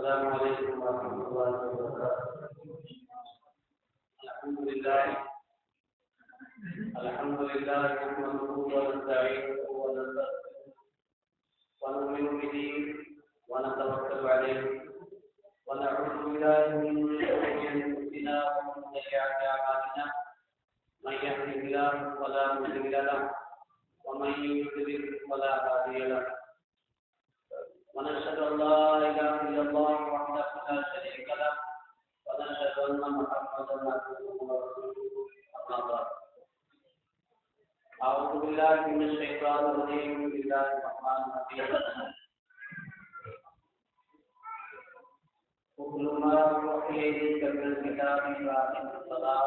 السلام علیکم ورحمۃ اللہ وبرکاتہ۔ الحمد للہ نحمده ونستعینه ونستغفره ونؤمن به ونتوکل علیہ ونعوذ باللہ من شرور انفسنا ومن سیئات اعمالنا من يهده الله فلا مضل له ومن يضلل فلا هادي له ونشهد أن لا إله إلا الله وحده لا شريك له ونشهد أن محمدا عبده ورسوله أما بعد أعوذ بالله من الشيطان الرجيم بسم الله الرحمن الرحيم اتل ما أوحي إليك من الكتاب وأقم الصلاة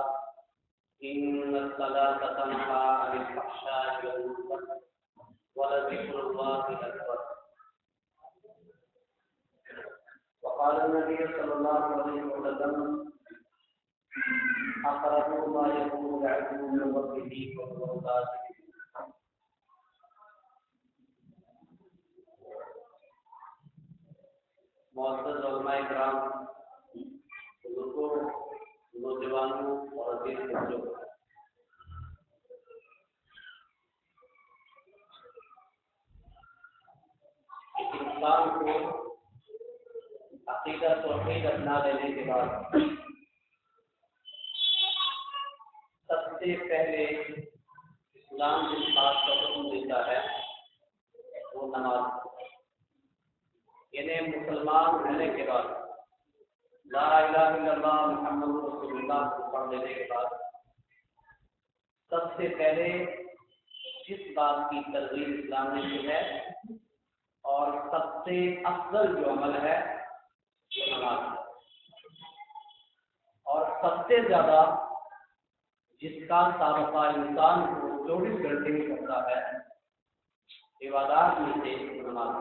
إن الصلاة تنهى عن الفحشاء والمنكر ولذكر الله أكبر وقال النبي صلى الله عليه وسلم أقرب ما يكون العبد من ربه وهو ساجد۔ معزز علماء کرام، بزرگوں، نوجوانوں اور عزیز بچوں، انسان کو عقیدہ توحید اپنا لینے کے بعد سب سے پہلے اسلام جس بات کا حکم دیتا ہے وہ نماز، یعنی مسلمان ہونے کے بعد لا الہ الا اللہ محمد رسول اللہ کو پڑھ لینے کے بعد سب سے پہلے جس بات کی ترغیب اسلام نے کی ہے اور سب سے افضل جو عمل ہے نماز، اور سب سے زیادہ جس کا سابقہ انسان کو 24 گھنٹے میں کرتا ہے عبادات میں سے نماز۔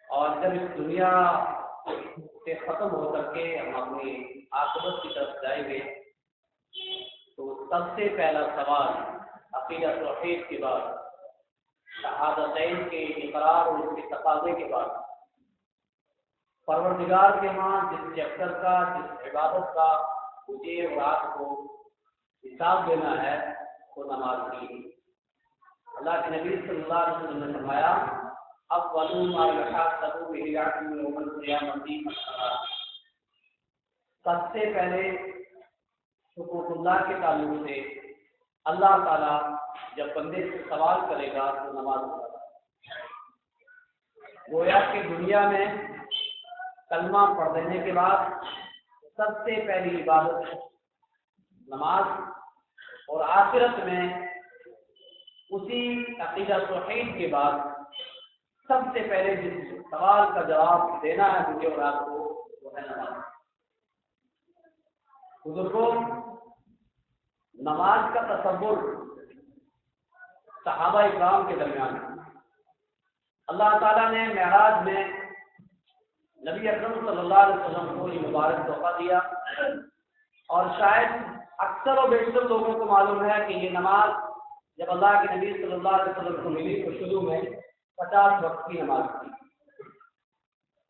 اور جب اس دنیا سے ختم ہو کر کے ہم اپنی عاقبت کی طرف جائیں گے تو سب سے پہلا سوال عقیدہ توحید کے بعد شہادتین کے اقرار اور اس کے تقاضے کے بعد پروردگار کے ہاں جس چیپٹر کا، جس عبادت کا مجھے اور آپ کو حساب دینا ہے وہ نماز کی۔ اللہ کے نبی صلی اللہ علیہ وسلم نے فرمایا اول ما یحاسب به العبد یوم القیامۃ الصلاۃ، سب سے پہلے حقوق اللہ کے تعلق سے اللہ تعالیٰ جب بندے سے سوال کرے گا تو نماز پڑھے گا۔ گویا کہ دنیا میں کلمہ پڑھ دینے کے بعد سب سے پہلی عبادت نماز، اور آخرت میں اسی عقیدہ توحید کے بعد سب سے پہلے جس سوال کا جواب دینا ہے مجھے اور آپ کو وہ ہے نماز۔ بزرگوں، نماز کا تصور صحابہ اکرام کے درمیان اللہ تعالیٰ نے معراج میں نبی اکرم صلی اللہ علیہ وسلم کو یہ مبارک تحفہ دیا، اور شاید اکثر و بیشتر لوگوں کو معلوم ہے کہ یہ نماز جب اللہ کے نبی صلی اللہ علیہ وسلم کو ملی تو شروع میں 50 وقت کی نماز تھی۔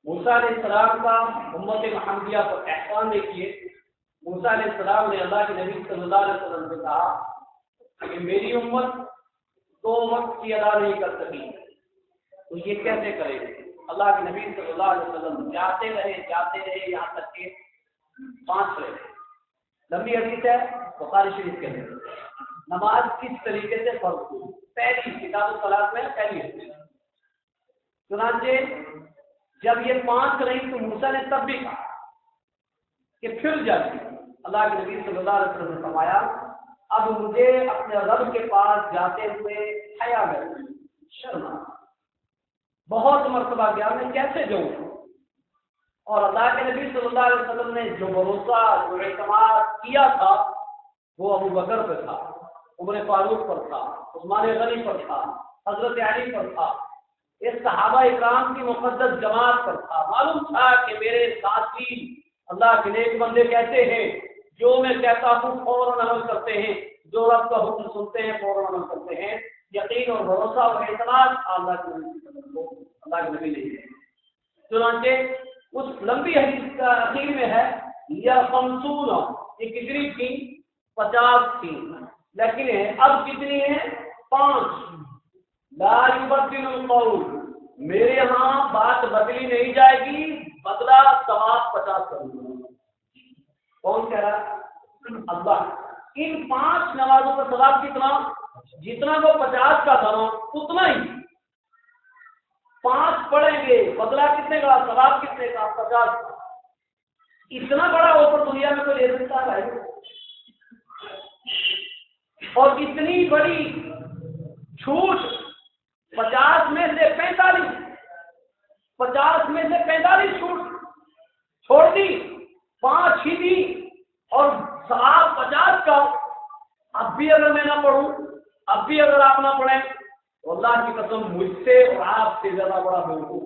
موسیٰ علیہ السلام کا امت محمدیہ پر احسان دیکھیے، موسیٰ علیہ السلام نے اللہ کے نبی صلی اللہ علیہ وسلم سے کہا کہ میری امت 2 وقت کی ادا نہیں کر سکی تو یہ کیسے کرے؟ اللہ کے نبی صلی اللہ علیہ وسلم جاتے رہے یہاں تک کہ 5 رہے۔ لمبی حدیث ہے، بخاری شریف کے اندر نماز کس طریقے سے فرض ہوئی، پہلی کتاب الصلاۃ میں پہلی حدیث۔ چنانچہ جب یہ 5 رہی تو موسیٰ نے تب بھی کہا کہ پھر جاتی۔ اللہ کے نبی صلی اللہ علیہ وسلم نے فرمایا اب مجھے اپنے رب کے پاس جاتے ہوئے حیا محسوس، شرم، بہت مرتبہ گیا میں کیسے جاؤں؟ اور اللہ کے نبی صلی اللہ علیہ وسلم نے جو بھروسہ، جو اعتماد کیا تھا وہ ابو بکر پہ تھا، عمر فاروق پر تھا، عثمان غنی پر تھا، حضرت علی پر تھا، اس صحابہ اکرام کی مقدس جماعت پر تھا۔ معلوم تھا کہ میرے ساتھی اللہ کے نیک بندے کیسے ہیں، جو میں کہتا ہوں فوراً عمل کرتے ہیں، جو رب کا حکم سنتے ہیں فوراً عمل کرتے ہیں۔ یقین اور بھروسہ اور اعتماد اللہ کے نبی نے چنانچہ اس لمبی حدیث کا اخیر میں ہے یا خمسون، یہ کتنی تھی؟ 50 تھی، لیکن اب کتنی ہے؟ 5۔ لا یبدل القول، میرے ہاں بات بدلی نہیں جائے گی، بدلا ثواب 50 کروں گا۔ کون کہہ رہا؟ اللہ۔ ان 5 نمازوں کا ثواب کتنا؟ جتنا وہ 50 کا تھا نا اتنا ہی۔ 5 پڑھیں گے، بدلا کتنے کا؟ ثواب کتنے کا؟ 50 کا۔ اتنا بڑا آفر دنیا میں کوئی لے سکتا ہے؟ اور اتنی بڑی چھوٹ 50 میں سے 45، 50 میں سے 45 چھوڑ دی، 5 ہی دی، اور ثواب 50 کا۔ اب بھی اگر میں نہ پڑھوں، اب بھی اگر آپ نہ پڑھیں تو اللہ کی قسم مجھ سے اور آپ سے زیادہ بڑا بیوقوف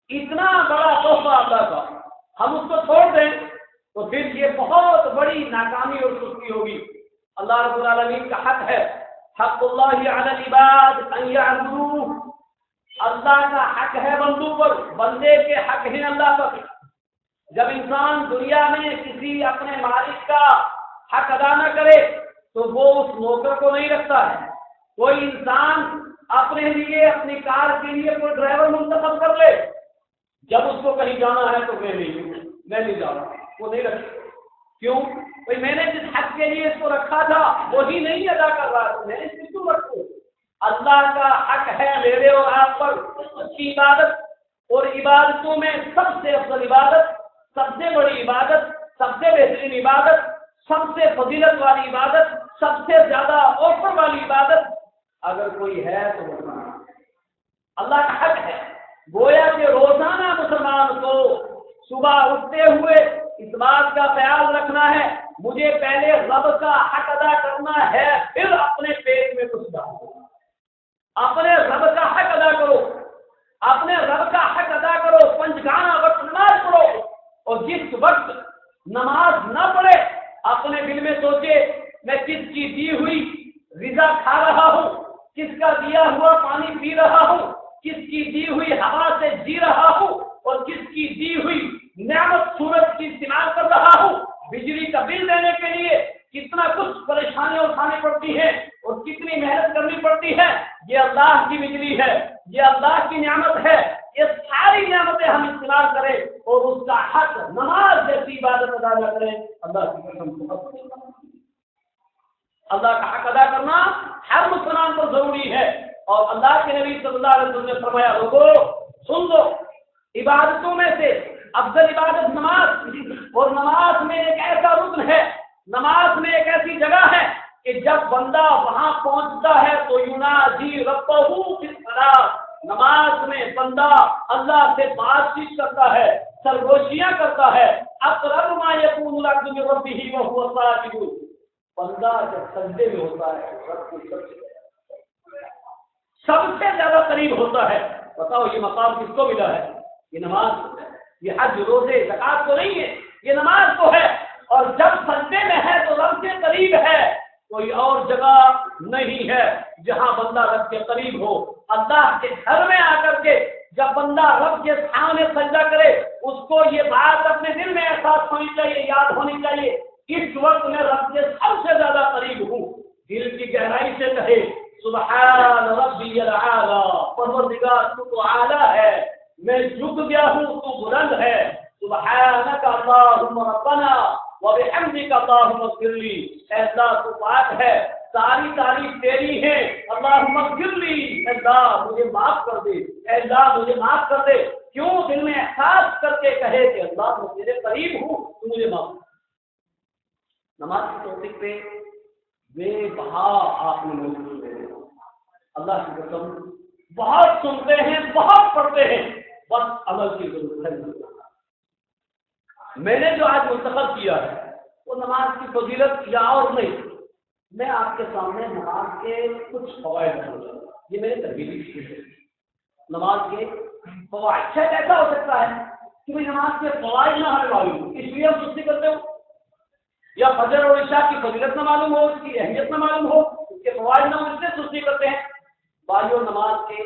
اتنا بڑا تحفہ اللہ کا ہم اس کو چھوڑ دیں تو پھر یہ بہت بڑی ناکامی اور سستی ہوگی۔ اللہ رب العالمین کا حق ہے، حق اللہ علی العباد ان یعبدوہ، اللہ کا حق ہے بندوں پر، بندے کے حق ہیں اللہ پر۔ جب انسان دنیا میں کسی اپنے مالک کا حق ادا نہ کرے تو وہ اس نوکر کو نہیں رکھتا ہے۔ کوئی انسان اپنے لیے اپنی کار کے لیے کوئی ڈرائیور منتخب کر لے، جب اس کو کہیں جانا ہے تو میں نہیں جا رہا، وہ نہیں رکھے۔ کیوں؟ بھائی میں نے جس حق کے لیے اس کو رکھا تھا وہی نہیں ادا کر رہا، تو میں اس کو کیوں رکھوں؟ اللہ کا حق ہے میرے اور آپ پر اس کی عبادت، اور عبادتوں میں سب سے افضل عبادت، سب سے بڑی عبادت، سب سے بہترین عبادت، سب سے فضیلت والی عبادت، سب سے زیادہ اوپر والی عبادت اگر کوئی ہے تو وہ اللہ کا حق ہے۔ گویا کہ روزانہ مسلمان کو صبح اٹھتے ہوئے اس بات کا خیال رکھنا ہے مجھے پہلے رب کا حق ادا کرنا ہے، پھر اپنے پیٹ میں کچھ ڈالو۔ اپنے رب کا حق ادا کرو، اپنے رب کا حق ادا کرو، پنجگانہ وقت نماز پڑھو، اور جس وقت نماز نہ پڑھے اپنے دل میں سوچے میں کس کی دی ہوئی غذا کھا رہا ہوں، کس کا دیا ہوا پانی پی رہا ہوں، کس کی دی ہوئی ہوا سے جی رہا ہوں، اور کس کی دی ہوئی نعمت سورج کی استعمال کر رہا ہوں۔ بجلی کا بل دینے کے لیے کتنا کچھ پریشانیاں اٹھانی پڑتی ہیں اور کتنی محنت کرنی پڑتی ہے، یہ اللہ کی بجلی ہے، یہ اللہ کی نعمت ہے، یہ ساری نعمتیں ہم استعمال کریں اور اس کا حق نماز جیسی عبادت ادا نہ کریں، اللہ کی قسم اللہ کا حق ادا کرنا ہر مسلمان کو ضروری ہے۔ اور اللہ کے نبی صلی اللہ علیہ وسلم نے فرمایا لوگو سن لو، عبادتوں میں سے افضل عبادت نماز، اور نماز میں ایک ایسا رکن ہے، نماز میں ایک ایسی جگہ ہے کہ جب بندہ وہاں پہنچتا ہے تو یناجی ربہ فی الصلاۃ، نماز میں بندہ اللہ سے بات چیت کرتا ہے، سرگوشیاں کرتا ہے۔ اقرب ما یکون العبد من ربہ وهو ساجد، بندہ جب سجدے میں ہوتا ہے رب کو سب سے زیادہ قریب ہوتا ہے۔ بتاؤ یہ مقام کس کو ملا ہے؟ یہ نماز، یہ حج روزے زکات کو نہیں ہے، یہ نماز کو ہے۔ اور جب سجدے میں ہے تو رب سے قریب ہے، کوئی اور جگہ نہیں ہے جہاں بندہ رب کے قریب ہو۔ اللہ کے گھر میں آ کر کے جب بندہ رب کے سامنے سجدہ کرے اس کو یہ بات اپنے دل میں احساس ہونی چاہیے، یاد ہونی چاہیے، اس وقت میں رب کے سب سے زیادہ قریب ہوں۔ دل کی گہرائی سے کہے سبحان ربی الاعلی، پروردگار تو اعلیٰ ہے، میں جھک گیا ہوں تو بلند ہے۔ سبحانک اللہم ربنا وبحمدک اللہم اغفر لی، اے اللہ تو پاک ہے، ساری تعریف تیری ہے، اللہم اغفر لی، اے اللہ مجھے معاف کر دے، اے اللہ مجھے معاف کر دے۔ کیوں؟ دل میں احساس کر کے کہے کہ اللہ میں تیرے قریب ہوں تو مجھے معاف کر۔ نماز کی توفیق پہ بے بہا آپ نے موجود ہے، اللہ کی قسم بہت سنتے ہیں، بہت پڑھتے ہیں، بس عمل کی ضرورت ہے۔ میں نے جو آج منتخب کیا ہے وہ نماز کی فضیلت یا اور نہیں، میں آپ کے سامنے نماز کے کچھ فوائد بتاؤں گا، یہ میرے ترغیبی چیز ہے۔ نماز کے فوائد شاید ایسا ہو سکتا ہے کہ میں نماز کے فوائد نہ ہمیں معلوم ہو اس لیے ہم سستی کرتے ہو، یا فجر اور عشاء کی فضیلت نہ معلوم ہو، اس کی اہمیت نہ معلوم ہو، اس کے فوائد نہ ہو اس لیے سستی کرتے ہیں۔ بھائیو نماز کے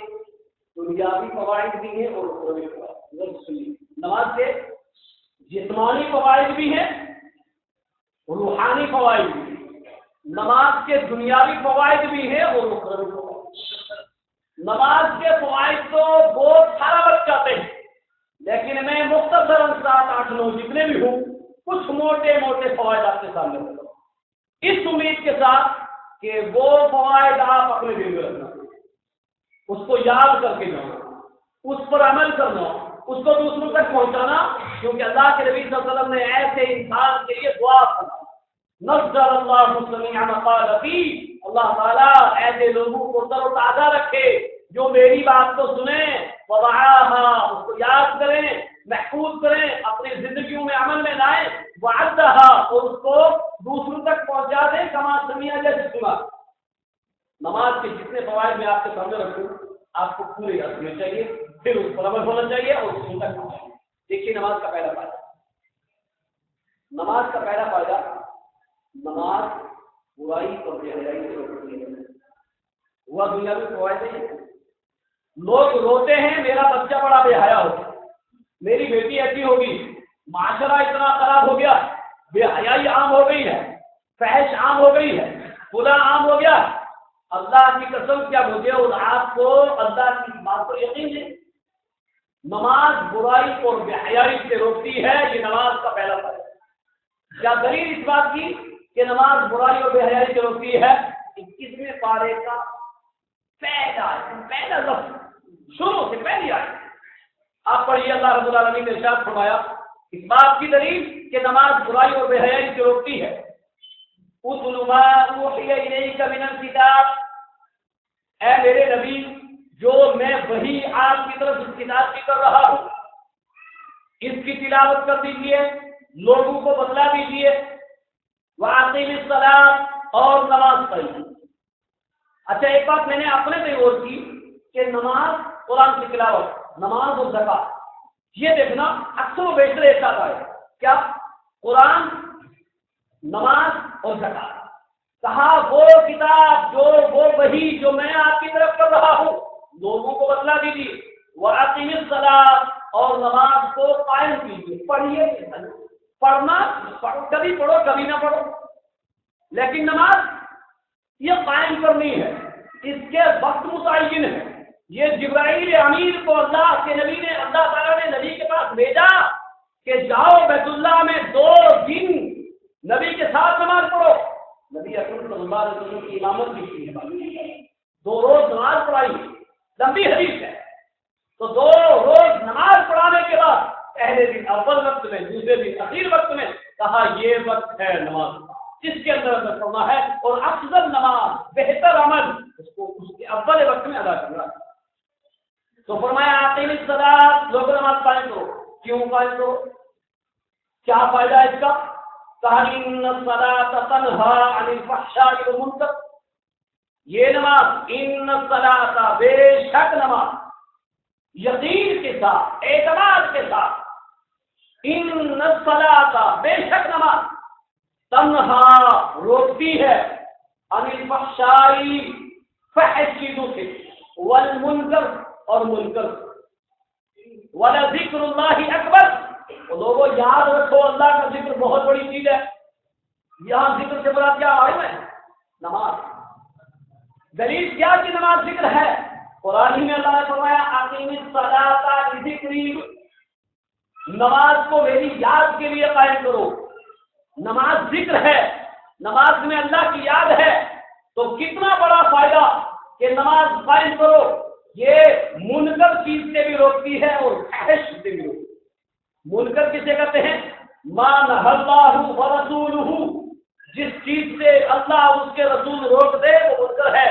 دنیاوی فوائد بھی ہیں اور اخروی فوائد. نماز کے جسمانی فوائد بھی ہیں، روحانی فوائد بھی ہیں. نماز کے دنیاوی فوائد بھی ہیں اور اخروی فوائد. نماز کے فوائد تو بہت سارا بچ جاتے ہیں، لیکن میں مختصر 7-8-9 جتنے بھی ہوں کچھ موٹے موٹے فوائد آپ کے سامنے رکھتا ہوں، اس امید کے ساتھ کہ وہ فوائد آپ اپنے دل میں رکھنا، اس کو یاد کر کے جانا، اس پر عمل کرنا، اس کو دوسروں تک پہنچانا. کیونکہ اللہ کے نبی صلی اللہ علیہ وسلم نے ایسے انسان کے لیے دعا کی، نظر اللہ سمیع مقالتی، اللہ تعالیٰ ایسے لوگوں کو تر و تازہ رکھے جو میری بات کو سنیں، ووعاها، اس کو یاد کریں، محفوظ کریں، اپنی زندگیوں میں عمل میں لائیں، وعدها، اور اس کو دوسروں تک پہنچا دیں، کما سمعا جیسے سنا. نماز کے جتنے فوائد میں آپ کے سامنے رکھوں آپ کو پورے یاد ہونے چاہیے، پھر اس پر عمل ہونا چاہیے اور دوسروں تک پہنچانا چاہیے. دیکھیے نماز کا پہلا فائدہ، نماز کا پہلا فائدہ، نماز برائی اور بے حیائی سے روکتی ہے. ہوا دنیا میں فوائد نہیں. لوگ روتے ہیں میرا بچہ بڑا بے حیا ہو گیا، میری بیٹی ایسی ہوگی، معاشرہ اتنا خراب ہو گیا، بے حیائی عام ہو گئی ہے، فحش عام ہو گئی ہے، خدا عام ہو گیا. اللہ کی قسم کیا مجھے اور آپ کو اللہ کی بات پر یقین ہے. نماز برائی اور بے حیائی سے روکتی ہے، یہ نماز کا پہلا فائدہ. کیا دلیل اس بات کی کہ نماز برائی اور بے حیائی سے روکتی ہے؟ 21ویں پارے کا پہلا لفظ شروع سے پہلی آیت آپ پڑھیے. اللہ رب العالمین نے ارشاد فرمایا اس بات کی دلیل کہ نماز برائی اور بے حیائی سے روکتی ہے. اتل ما اوحی الیک من الکتاب، اے میرے نبی جو میں وہی آپ کی طرف اس کتاب کی کر رہا ہوں اس کی تلاوت کر دیجیے، لوگوں کو بتلا دیجیے. واقیم الصلاۃ، اور نماز پڑھیے. اچھا ایک بات میں نے اپنے پہ غور کی کہ نماز، قرآن کی تلاوت، نماز اور زکات، یہ دیکھنا اکثر و بیشتر ایک ساتھ آئے. کیا قرآن، نماز اور زکات. کہا وہ کتاب جو وہ وہی جو میں آپ کی طرف کر رہا ہوں لوگوں کو بتلا دیجیے. واقیم الصلاۃ، اور نماز کو قائم کیجیے. پڑھیے، پڑھنا کبھی پڑھو کبھی نہ پڑھو، لیکن نماز یہ قائم کرنی ہے، اس کے وقت متعین ہے. یہ جبرائیل امین کو اللہ کے نبی نے، اللہ تعالیٰ نے نبی کے پاس بھیجا کہ جاؤ بیت اللہ میں 2 دن نبی کے ساتھ نماز پڑھو. نبی اکرم صلی اللہ علیہ وسلم کی امامت بھی کی ہے، 2 روز نماز پڑھائی، لمبی حدیث ہے. تو 2 روز نماز پڑھانے کے بعد پہلے دن اول وقت میں، دوسرے دن اخیر وقت میں کہا یہ وقت ہے نماز جس کے اندر پڑھنا ہے، اور افضل نماز، بہتر عمل اس کو اس کے اول وقت میں ادا کرنا ہے. تو فرمایا اقیم الصلاۃ، لوگ نماز قائم کرو. کیوں قائم کرو؟ کیا فائدہ ہے اس کا؟ کہا ان الصلاۃ تنہی عن الفحشاء والمنکر، یہ نماز، ان الصلاۃ، بے شک نماز، یقین کے ساتھ، اعتماد کے ساتھ، ان الصلاۃ، بے شک نماز، تنہا، روکتی ہے، عن الفحشاء، فحش چیزوں سے، والمنکر، اور منکر. ولذکر اللہ اکبر، لوگوں یاد رکھو اللہ کا ذکر بہت بڑی چیز ہے. یہاں ذکر سے مراد کیا ہے؟ نماز. دلیل کیا کہ نماز ذکر ہے؟ قرآن میں اللہ نے فرمایا اقیم الصلاۃ لذکری، نماز کو میری یاد کے لیے قائم کرو. نماز ذکر ہے، نماز میں اللہ کی یاد ہے، تو کتنا بڑا فائدہ کہ نماز قائم کرو. یہ منکر چیز سے بھی روکتی ہے اور فحش سے بھی روکتی ہے. منکر کسے کہتے ہیں؟ ما نہی اللہ ورسولہ، جس چیز سے اللہ اس کے رسول روک دے وہ منکر ہے.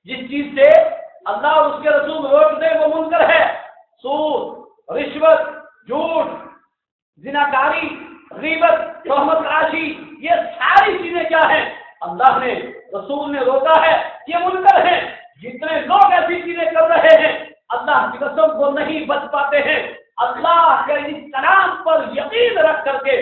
جس چیز سے اللہ اس کے رسول روک دے وہ منکر ہے. سود، رشوت، جھوٹ، زناکاری، غیبت، تہمت راشی، یہ ساری چیزیں کیا ہیں؟ اللہ نے، رسول نے روکا ہے، یہ منکر ہیں. جتنے لوگ ایسی چیزیں کر رہے ہیں اللہ کی قسم وہ نہیں بچ پاتے ہیں. اللہ کے اس کلام پر یقین رکھ کر کے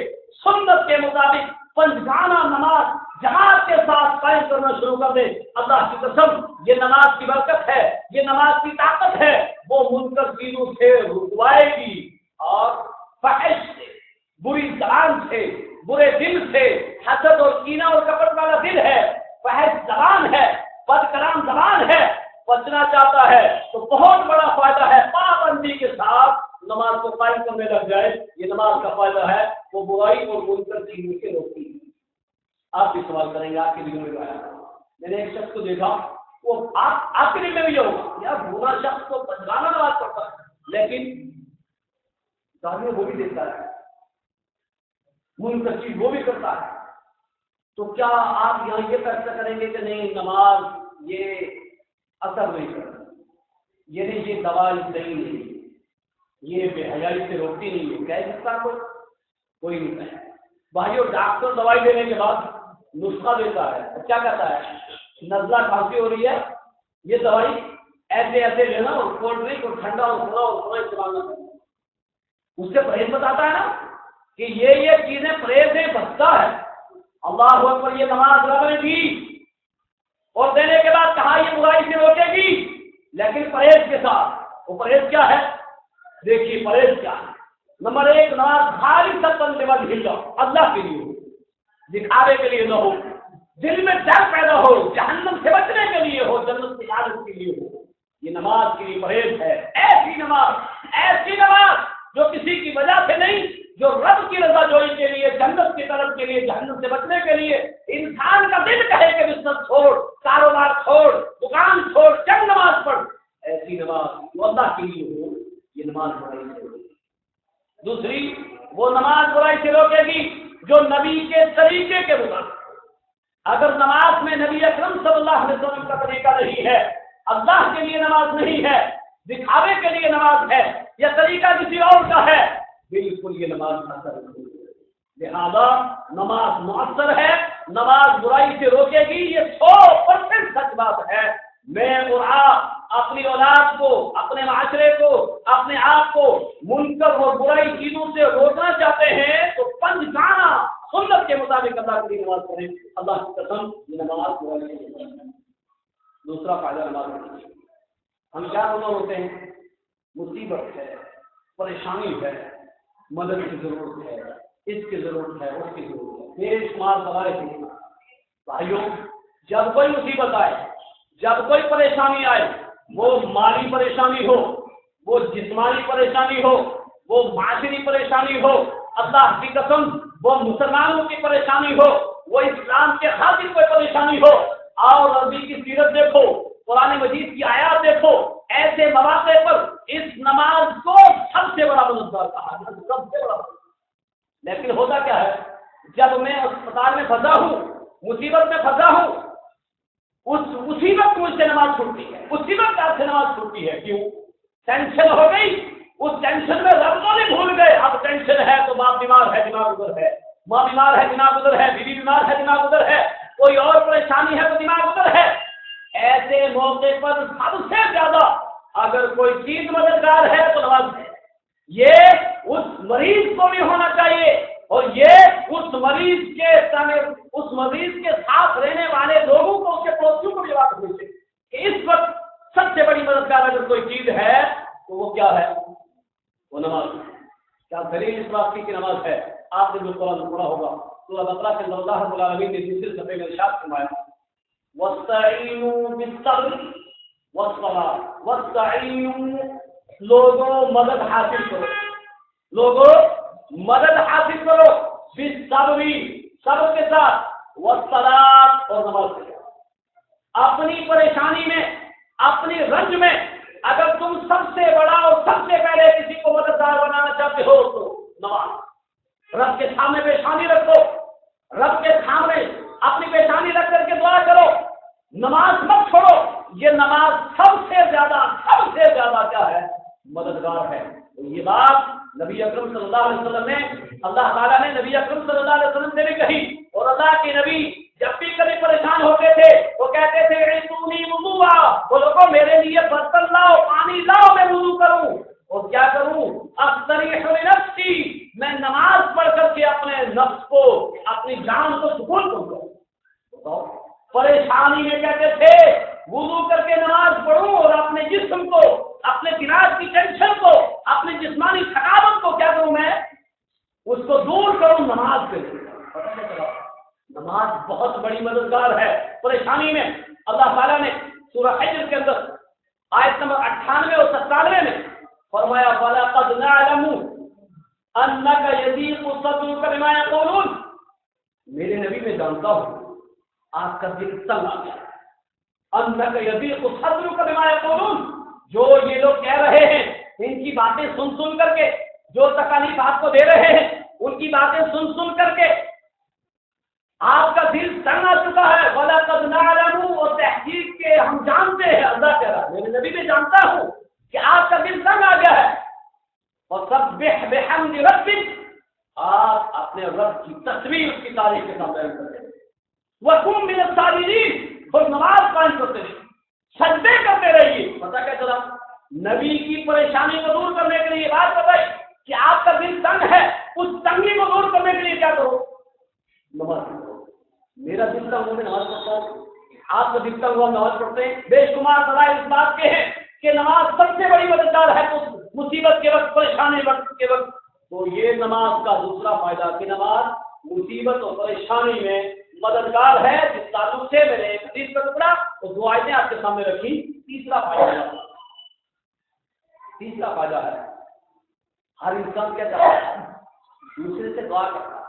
سنت کے مطابق پنجگانہ نماز جماعت کے ساتھ قائم کرنا شروع کر دے، اللہ کی قسم یہ نماز کی برکت ہے، یہ نماز کی طاقت ہے، وہ منکر چیزوں سے رکوائے گی اور فحش سے، بری زبان سے، برے دل سے، حسد اور کینہ اور کپٹ والا دل ہے، فحش زبان ہے، بد کلام زبان ہے، بچنا چاہتا ہے تو بہت بڑا فائدہ ہے پابندی کے ساتھ نماز کو قائم کرنے لگ جائے۔ یہ نماز کا فائدہ ہے، وہ برائی اور منکر چیزوں سے روکتی ہے۔ آپ بھی سوال کریں گے، آپ کے دل میں آیا، میں نے ایک شخص کو دیکھا، وہ آپ کے دل میں بھی یہ ہوگا یار برا شخص تو پنجگانہ نماز پڑھتا ہے لیکن گالیاں وہ بھی دیتا ہے، منکر چیز وہ بھی کرتا ہے، تو کیا آپ یہاں یہ فیصلہ کریں گے کہ نہیں نماز یہ اثر نہیں کرتی، یہ نہیں، یہ دوائی صحیح نہیں، یہ بے حیائی سے روکتی نہیں ہے، کہہ سکتا کوئی نہیں کہے۔ بھائیو ڈاکٹر دوائی دینے کے بعد نسخہ دیتا ہے، کیا کہتا ہے نزلہ کھانسی ہو رہی ہے، یہ دوائی ایسے ایسے لینا اور کولڈ ڈرنک اور ٹھنڈا اور تھوڑا استعمال نہ کرنا، اس سے پرہیز بتاتا ہے نا کہ یہ چیزیں پرہیز سے بچتا ہے۔ اللہ اکبر، یہ نماز رب نے دی اور دینے کے بعد کہا یہ برائی سے روکے گی لیکن پرہیز کے ساتھ۔ وہ پرہیز کیا ہے؟ دیکھیے پرہیز کیا ہے۔ نمبر 1، نماز خالصۃ لوجہ اللہ کے لیے ہو، دکھاوے کے لیے نہ ہو، دل میں ڈر پیدا ہو، جہنم سے بچنے کے لیے ہو، جنت کی عادت کے لیے ہو، یہ نماز کے لیے پرہیز ہے۔ ایسی نماز جو کسی کی وجہ سے نہیں، جو رب کی رضا جوئی کے لیے، جنت کی طرف کے لیے، جہنم سے بچنے کے لیے انسان کا دل کہے کہ بزنس چھوڑ، کاروبار چھوڑ، دکان چھوڑ، چل نماز پڑھ، ایسی نماز جو اللہ کے لیے ہو، یہ نماز برائی سے روکے گی۔ دوسری، وہ نماز برائی سے روکے گی جو نبی کے طریقے کے مطابق، اگر نماز میں نبی اکرم صلی اللہ علیہ وسلم کا طریقہ نہیں ہے، اللہ کے لیے نماز نہیں ہے، دکھاوے کے لیے نماز ہے یا طریقہ کسی اور کا ہے، بالکل یہ نماز اثر نہیں ہے۔ لہذا نماز مؤثر ہے، نماز برائی سے روکے گی، یہ 100% سچ بات ہے۔ میں اور آپ اپنی اولاد کو، اپنے معاشرے کو، اپنے آپ کو منکر اور برائی چیزوں سے روکنا چاہتے ہیں تو پنجگانہ سنت کے مطابق اللہ کی نماز پڑھیں۔ اللہ کی قسم یہ نماز برائی سے روکتی ہے۔ دوسرا فائدہ نماز کا، ہم کیا ہوتے ہیں، مصیبت ہے، پریشانی ہے، مدد کی ضرورت ہے، اس کی ضرورت ہے، اس کی ضرورت ہے، بے شمار سوال ہے۔ بھائیوں جب کوئی مصیبت آئے، جب کوئی پریشانی آئے، وہ مالی پریشانی ہو، وہ جسمانی پریشانی ہو، وہ معاشری پریشانی ہو، اللہ کی قسم وہ مسلمانوں کی پریشانی ہو، وہ اسلام کے خاطر کوئی پریشانی ہو، اور نبی کی سیرت دیکھو، قرآن مجید کی آیات دیکھو، ایسے مواقع پر اس نماز کو سب سے بڑا مددگار کہا، سب سے بڑا۔ لیکن ہوتا کیا ہے، جب میں اسپتال میں پھنسا ہوں، مصیبت میں پھنسا ہوں، اس مصیبت مجھ سے نماز چھوٹتی ہے، مصیبت آپ سے نماز چھوٹتی ہے، کیوں؟ ٹینشن ہو گئی، اس ٹینشن میں رب کو نہیں بھول گئے، اب ٹینشن ہے تو باپ بیمار ہے، دماغ ادھر ہے، ماں بیمار ہے، دماغ ادھر ہے، بیوی بیمار ہے، دماغ ادھر ہے، کوئی اور پریشانی ہے تو دماغ ادھر ہے۔ ایسے موقع پر سب سے زیادہ اگر کوئی چیز مددگار ہے تو نماز ہے۔ یہ اس مریض کو بھی ہونا چاہیے اور یہ اس مریض کے ساتھ رہنے والے لوگوں کو، اس کے پڑوسیوں کو بھی بات ہونی چاہیے کہ اس وقت سب سے بڑی مددگار اگر کوئی چیز ہے تو وہ کیا ہے؟ وہ نماز ہے۔ کیا دلیل اس بات کی نماز ہے؟ آپ نے جو قرآن پڑھا ہوگا سورہ بقرہ کے اندر اللہ رب العالمین نے تیسرے صفحے میں ارشاد فرمایا وَاسْتَعِینُوا بِالصَّبْرِ وَالصَّلَاةِ وَاسْتَعِینُوا، لوگوں مدد حاصل کرو، لوگوں مدد حاصل کرو، بالصبر، صبر کے ساتھ، والصلاۃ، اور نماز کے ساتھ۔ اپنی پریشانی میں، اپنی رنج میں اگر تم سب سے بڑا اور سب سے پہلے کسی کو مددگار بنانا چاہتے ہو تو نماز۔ رب کے سامنے پیشانی رکھو، رب کے سامنے اپنی پیشانی رکھ کر کے دعا کرو، نماز مت چھوڑو۔ یہ نماز سب سے زیادہ کیا ہے؟ مددگار ہے۔ یہ بات نبی اکرم صلی اللہ علیہ وسلم نے، اللہ تعالیٰ نے نبی اکرم صلی اللہ علیہ وسلم سے بھی کہی، اور اللہ کے نبی جب بھی کبھی پریشان ہوتے تھے وہ کہتے تھے اعطونی وضوءا، وہ لوگوں میرے لیے برتن لاؤ، پانی لاؤ، میں وضو کروں اور کیا کروں؟ استریح لنفسی، میں نماز پڑھ کر کے اپنے نفس کو، اپنی جان کو سکون پہنچاؤں۔ کروں نماز کے لیے. پتہ نہیں چلا نماز بہت بڑی مددگار ہے پریشانی میں. اللہ تعالیٰ نے سورہ حجر کے اندر آیت نمبر 98 اور 97 میں فرمایا وَلَقَدْ نَعْلَمُ أَنَّكَ يَضِيقُ صَدْرُكَ بِمَا يَقُولُونَ. میرے نبی میں جانتا ہوں آپ کا دل تنگ آ گیا. أَنَّكَ يَضِيقُ صَدْرُكَ بِمَا يَقُولُونَ. جو یہ لوگ کہہ رہے ہیں ان کی باتیں سن کر کے, جو تکالیف آپ کو دے رہے ہیں ان کی باتیں سن کر کے آپ کا دل تنگ آ چکا ہے. وَلَقَدْ نَعْلَمُ, اور تحقیق کے ہم جانتے ہیں, اللہ کہہ رہا ہے میرے نبی میں جانتا ہوں کہ آپ کا دل تنگ آ گیا ہے. وَسَبِّحْ بِحَمْدِ رَبِّكَ, آپ اپنے رب کی تسبیح اس کی تعریف کے ساتھ بیان کرتے ہیں. وَقُمْ مِنَ السَّاجِدِينَ, اور نماز قائم کرتے رہیے, سجدے کرتے رہیے. پتہ کیا چلا نبی کی پریشانی کو دور کرنے کے لیے بات بتائی کہ آپ کا دل تنگ ہے, اس تنگی کو دور کرنے کے لیے کیا کرو, نماز پڑھو. میرا دل تنگ ہو میں نماز پڑھتا ہوں, آپ کا دل تنگ ہوا نماز پڑھتے ہیں. بے شمار دلائل اس بات کے ہیں کہ نماز سب سے بڑی مددگار ہے تو مصیبت کے وقت, پریشانی وقت کے وقت. تو یہ نماز کا دوسرا فائدہ کہ نماز مصیبت اور پریشانی میں مددگار ہے. جس تعلق سے میں نے ایک حدیث کا ٹکڑا اور دو آیتیں آپ کے سامنے رکھی. تیسرا فائدہ ہے ہر انسان کیا چاہتا ہے, دوسرے سے دعا کرتا ہے,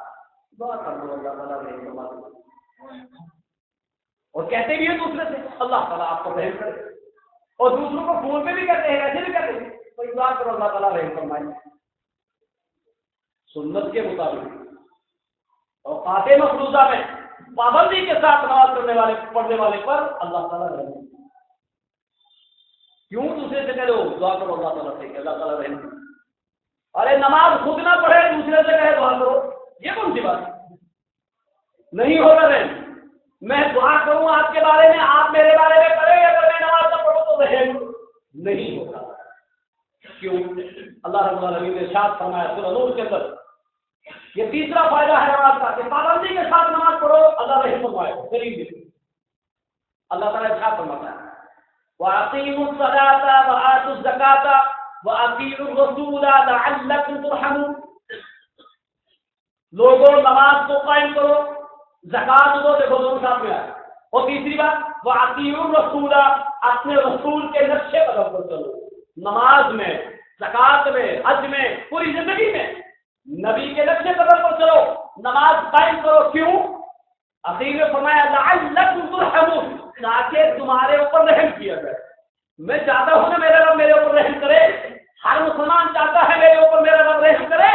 دعا کر دو اللہ تعالیٰ رحم, اور کہتے بھی ہیں دوسرے سے اللہ تعالیٰ آپ کو رحم کرے, اور دوسروں کو فون پہ بھی کہتے ہیں, ایسے بھی کہتے ہیں کوئی دعا کرو اللہ تعالیٰ رحم فرمائے. سنت کے مطابق اور قاطع مفروضہ میں پابندی کے ساتھ نماز پڑھنے والے پر اللہ تعالیٰ رحم. کیوں دوسرے سے کہہ دو دعا کرو اللہ تعالیٰ سے کہ اللہ تعالیٰ رحم. ارے نماز خود نہ پڑھے دوسرے سے کہے دعا کرو, یہ کون سی بات؟ نہیں ہوگا رحم. میں دعا کروں آپ کے بارے میں, آپ میرے بارے میں کریں, اگر میں نماز نہ پڑھوں تو رحم نہیں ہوگا. کیوں؟ اللہ رب العالمین نے ارشاد فرمایا سورہ نور کے اندر, یہ تیسرا فائدہ ہے نماز کا کہ پابندی کے ساتھ نماز پڑھو اللہ رحم فرمائے. غریب اللہ تعالیٰ ارشاد فرماتا ہے وَأَقِيمُوا الصَّلَاةَ وَآتُوا الزَّكَاةَ وَأَطِيعُوا الرَّسُولَ لَعَلَّكُمْ تُرْحَمُونَ. لوگوں نماز کو قائم کرو, زکات دو, دیکھو دونوں ساتھ میں آئے. اور تیسری بات وَأَطِيعُوا الرَّسُولَ, اپنے رسول کے نقشے قدم پر چلو. نماز میں, زکات میں, حج میں, پوری زندگی میں نبی کے نقشے قدم پر چلو, نماز قائم کرو. کیوں؟ اخیر میں فرمایا لعلکم ترحمون, تاکہ تمہارے اوپر رحم کیا جائے. میں چاہتا ہوں کہ میرا رب میرے اوپر رحم کرے, ہر مسلمان چاہتا ہے میرے اوپر میرا رب رحم کرے.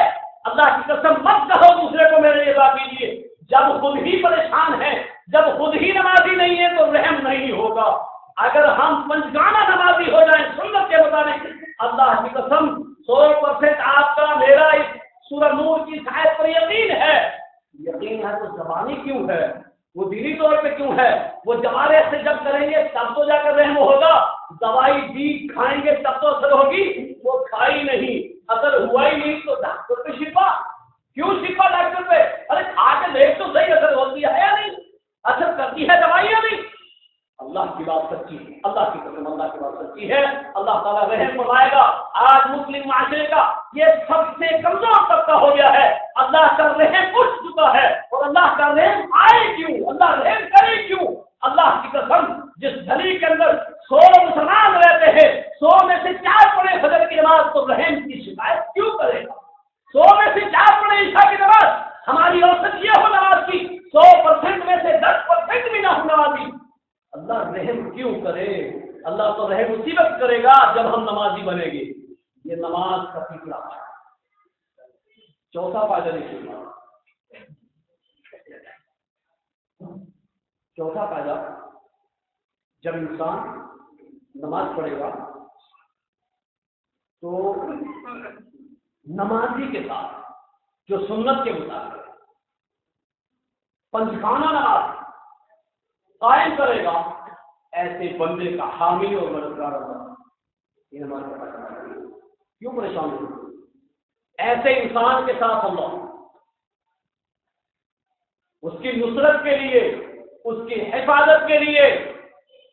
اللہ کی قسم مت کہو دوسرے کو میرے لیے دعا کیجیے, جب خود ہی پریشان ہے, جب خود ہی نمازی نہیں ہے تو رحم نہیں ہوگا. اگر ہم پنجگانہ نمازی ہو جائیں سنت کے مطابق, اللہ کی قسم 100% آپ کا میرا اس سورہ نور کی آیت پر یقین ہے. یقین ہے تو زبانی کیوں ہے, وہ دینی طور پہ کیوں ہے؟ وہ جوارے سے جب کریں گے تب تو جا کر رحم ہوگا. دوائی دی کھائیں گے تب تو اثر ہوگی, وہ کھائی نہیں, اثر ہوا ہی نہیں تو ڈاکٹر پہ شفا. کیوں شفا ڈاکٹر پہ؟ ارے کھا کے دیکھ تو صحیح اثر ہوتی ہے یا نہیں, اثر کرتی ہے دوائی یا نہیں. اللہ کی بات سچی ہے, اللہ کی قسم اللہ کی بات سچی ہے. اللہ تعالیٰ رحم فرمائے گا. آج مسلم معاشرے کا یہ سب سے کمزور طبقہ ہو گیا ہے. اللہ کا رحم اٹھ چکا ہے, اور اللہ کا رحم آئے کیوں, اللہ رحم کرے کیوں؟ اللہ کی قسم جس گلی کے اندر 100 مسلمان رہتے ہیں, 100 میں سے 4 پڑھے فجر کی نماز, تو رحم کی شکایت کیوں کرے گا؟ 100 میں سے 4 پڑھے عشاء کی نماز, ہماری اوسط یہ ہو نماز کی 100% میں سے 10% بھی نہ ہو نمازی, اللہ رحم کیوں کرے؟ اللہ تو رحم اسی وقت کرے گا جب ہم نمازی بنیں گے. یہ نماز کا تیسرا ہے. چوتھا فائدہ دیکھیے, چوتھا فائدہ, جب انسان نماز پڑھے گا تو نمازی کے ساتھ جو سنت کے مطابق پنجگانہ نماز قائم کرے گا, ایسے بندے کا حامی اور مددگار ہوگا. یہ ہمارے پاس کیوں پریشان ہو؟ ایسے انسان کے ساتھ اللہ اس کی نصرت کے لیے, اس کی حفاظت کے لیے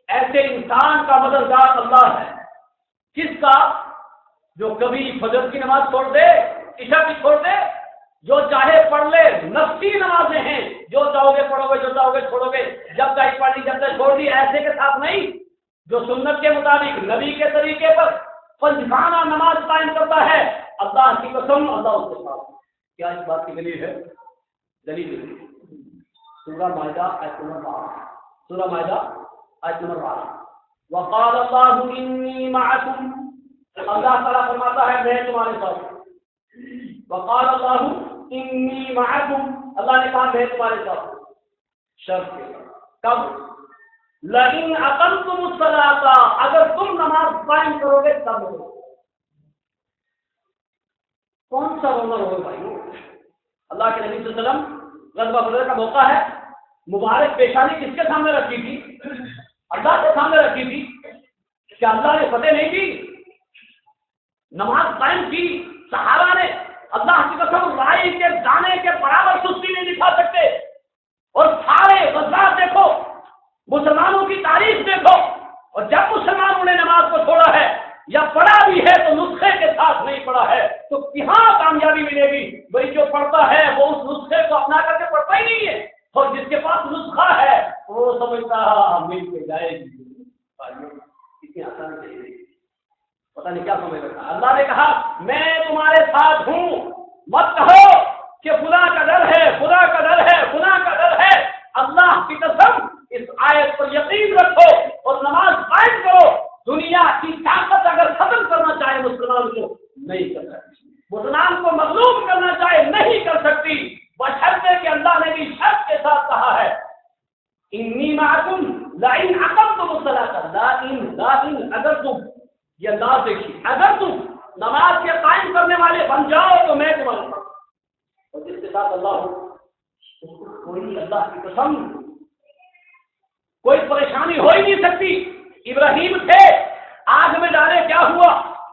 ایسے انسان کا مددگار اللہ ہے. کس کا؟ جو کبھی فجر کی نماز چھوڑ دے, عشاء کی چھوڑ دے, جو چاہے پڑھ لے، نفسی نمازیں ہیں، جو چاہو گے پڑھو گے، جو چاہو گے چھوڑو گے، جب چاہے پڑھ لی، جب تک چھوڑ دی، ایسے کے ساتھ نہیں۔ جو سنت کے مطابق نبی کے طریقے پر پنجگانہ نماز قائم کرتا ہے، اللہ کی قسم اللہ اس کے ساتھ۔ کیا اس بات کی دلیل ہے؟ دلیل سورہ مائدہ آیت نمبر 12، سورہ مائدہ آیت نمبر 12، وقال اللہ انی معکم، اللہ تعالیٰ فرماتا ہے میں تمہارے ساتھ ہوں۔ وقال اللہ انی معکم، اللہ نے کہا میں تمہارے ساتھ ہوں، شرط کے ساتھ۔ کب؟ لئن اقمتم الصلاۃ، اگر تم نماز قائم کرو گے تب ہوگا۔ کون سا رونا ہوگا بھائیو؟ اللہ کے نبی صلی اللہ علیہ وسلم غزوہ بدر کا موقع ہے، مبارک پیشانی کس کے سامنے رکھی تھی؟ اللہ کے سامنے رکھی تھی۔ کیا اللہ نے فتح نہیں کی؟ نماز قائم کی، صحابہ نے اللہ کی قسم رائی کے دانے کے برابر سستی نہیں دکھا سکتے۔ اور سارے غزوات دیکھو، مسلمانوں کی تاریخ دیکھو، اور جب مسلمانوں نے نماز کو چھوڑا ہے یا پڑھا بھی ہے تو نسخے کے ساتھ نہیں پڑھا ہے، تو کہاں کامیابی ملے گی؟ بھائی جو پڑھتا ہے وہ اس نسخے کو اپنا کر کے پڑھتا ہی نہیں ہے، اور جس کے پاس نسخہ ہے وہ سمجھتا مل کے جائے گی۔ اتنی آسانی سے پتہ نہیں کیا سمجھ رکھا۔ اللہ نے کہا میں تمہارے ساتھ ہوں، مت کہو کہ خدا کا ڈر ہے، خدا کا ڈر ہے، خدا کا ڈر ہے۔ اللہ کی قسم اس آیت پر یقین رکھو اور نماز قائم کرو۔ دنیا کی طاقت اگر ختم کرنا چاہے مسلمان کو نہیں کر سکتی، مسلمان کو مغلوب کرنا چاہے نہیں کر سکتی، بشرطے کہ اللہ نے بھی شرط کے ساتھ کہا ہے انی معکم لئن اقمتم الصلاۃ، لئن اگر تم، یہ اللہ دیکھیے، اگر تم نماز کے قائم کرنے والے بن جاؤ تو میں تمہارے ساتھ، اور جس کے ساتھ اللہ ہو کوئی اللہ کی قسم کوئی پریشانی ہو ہی نہیں سکتی۔ ابراہیم تھے آگ میں ڈالے، کیا ہوا؟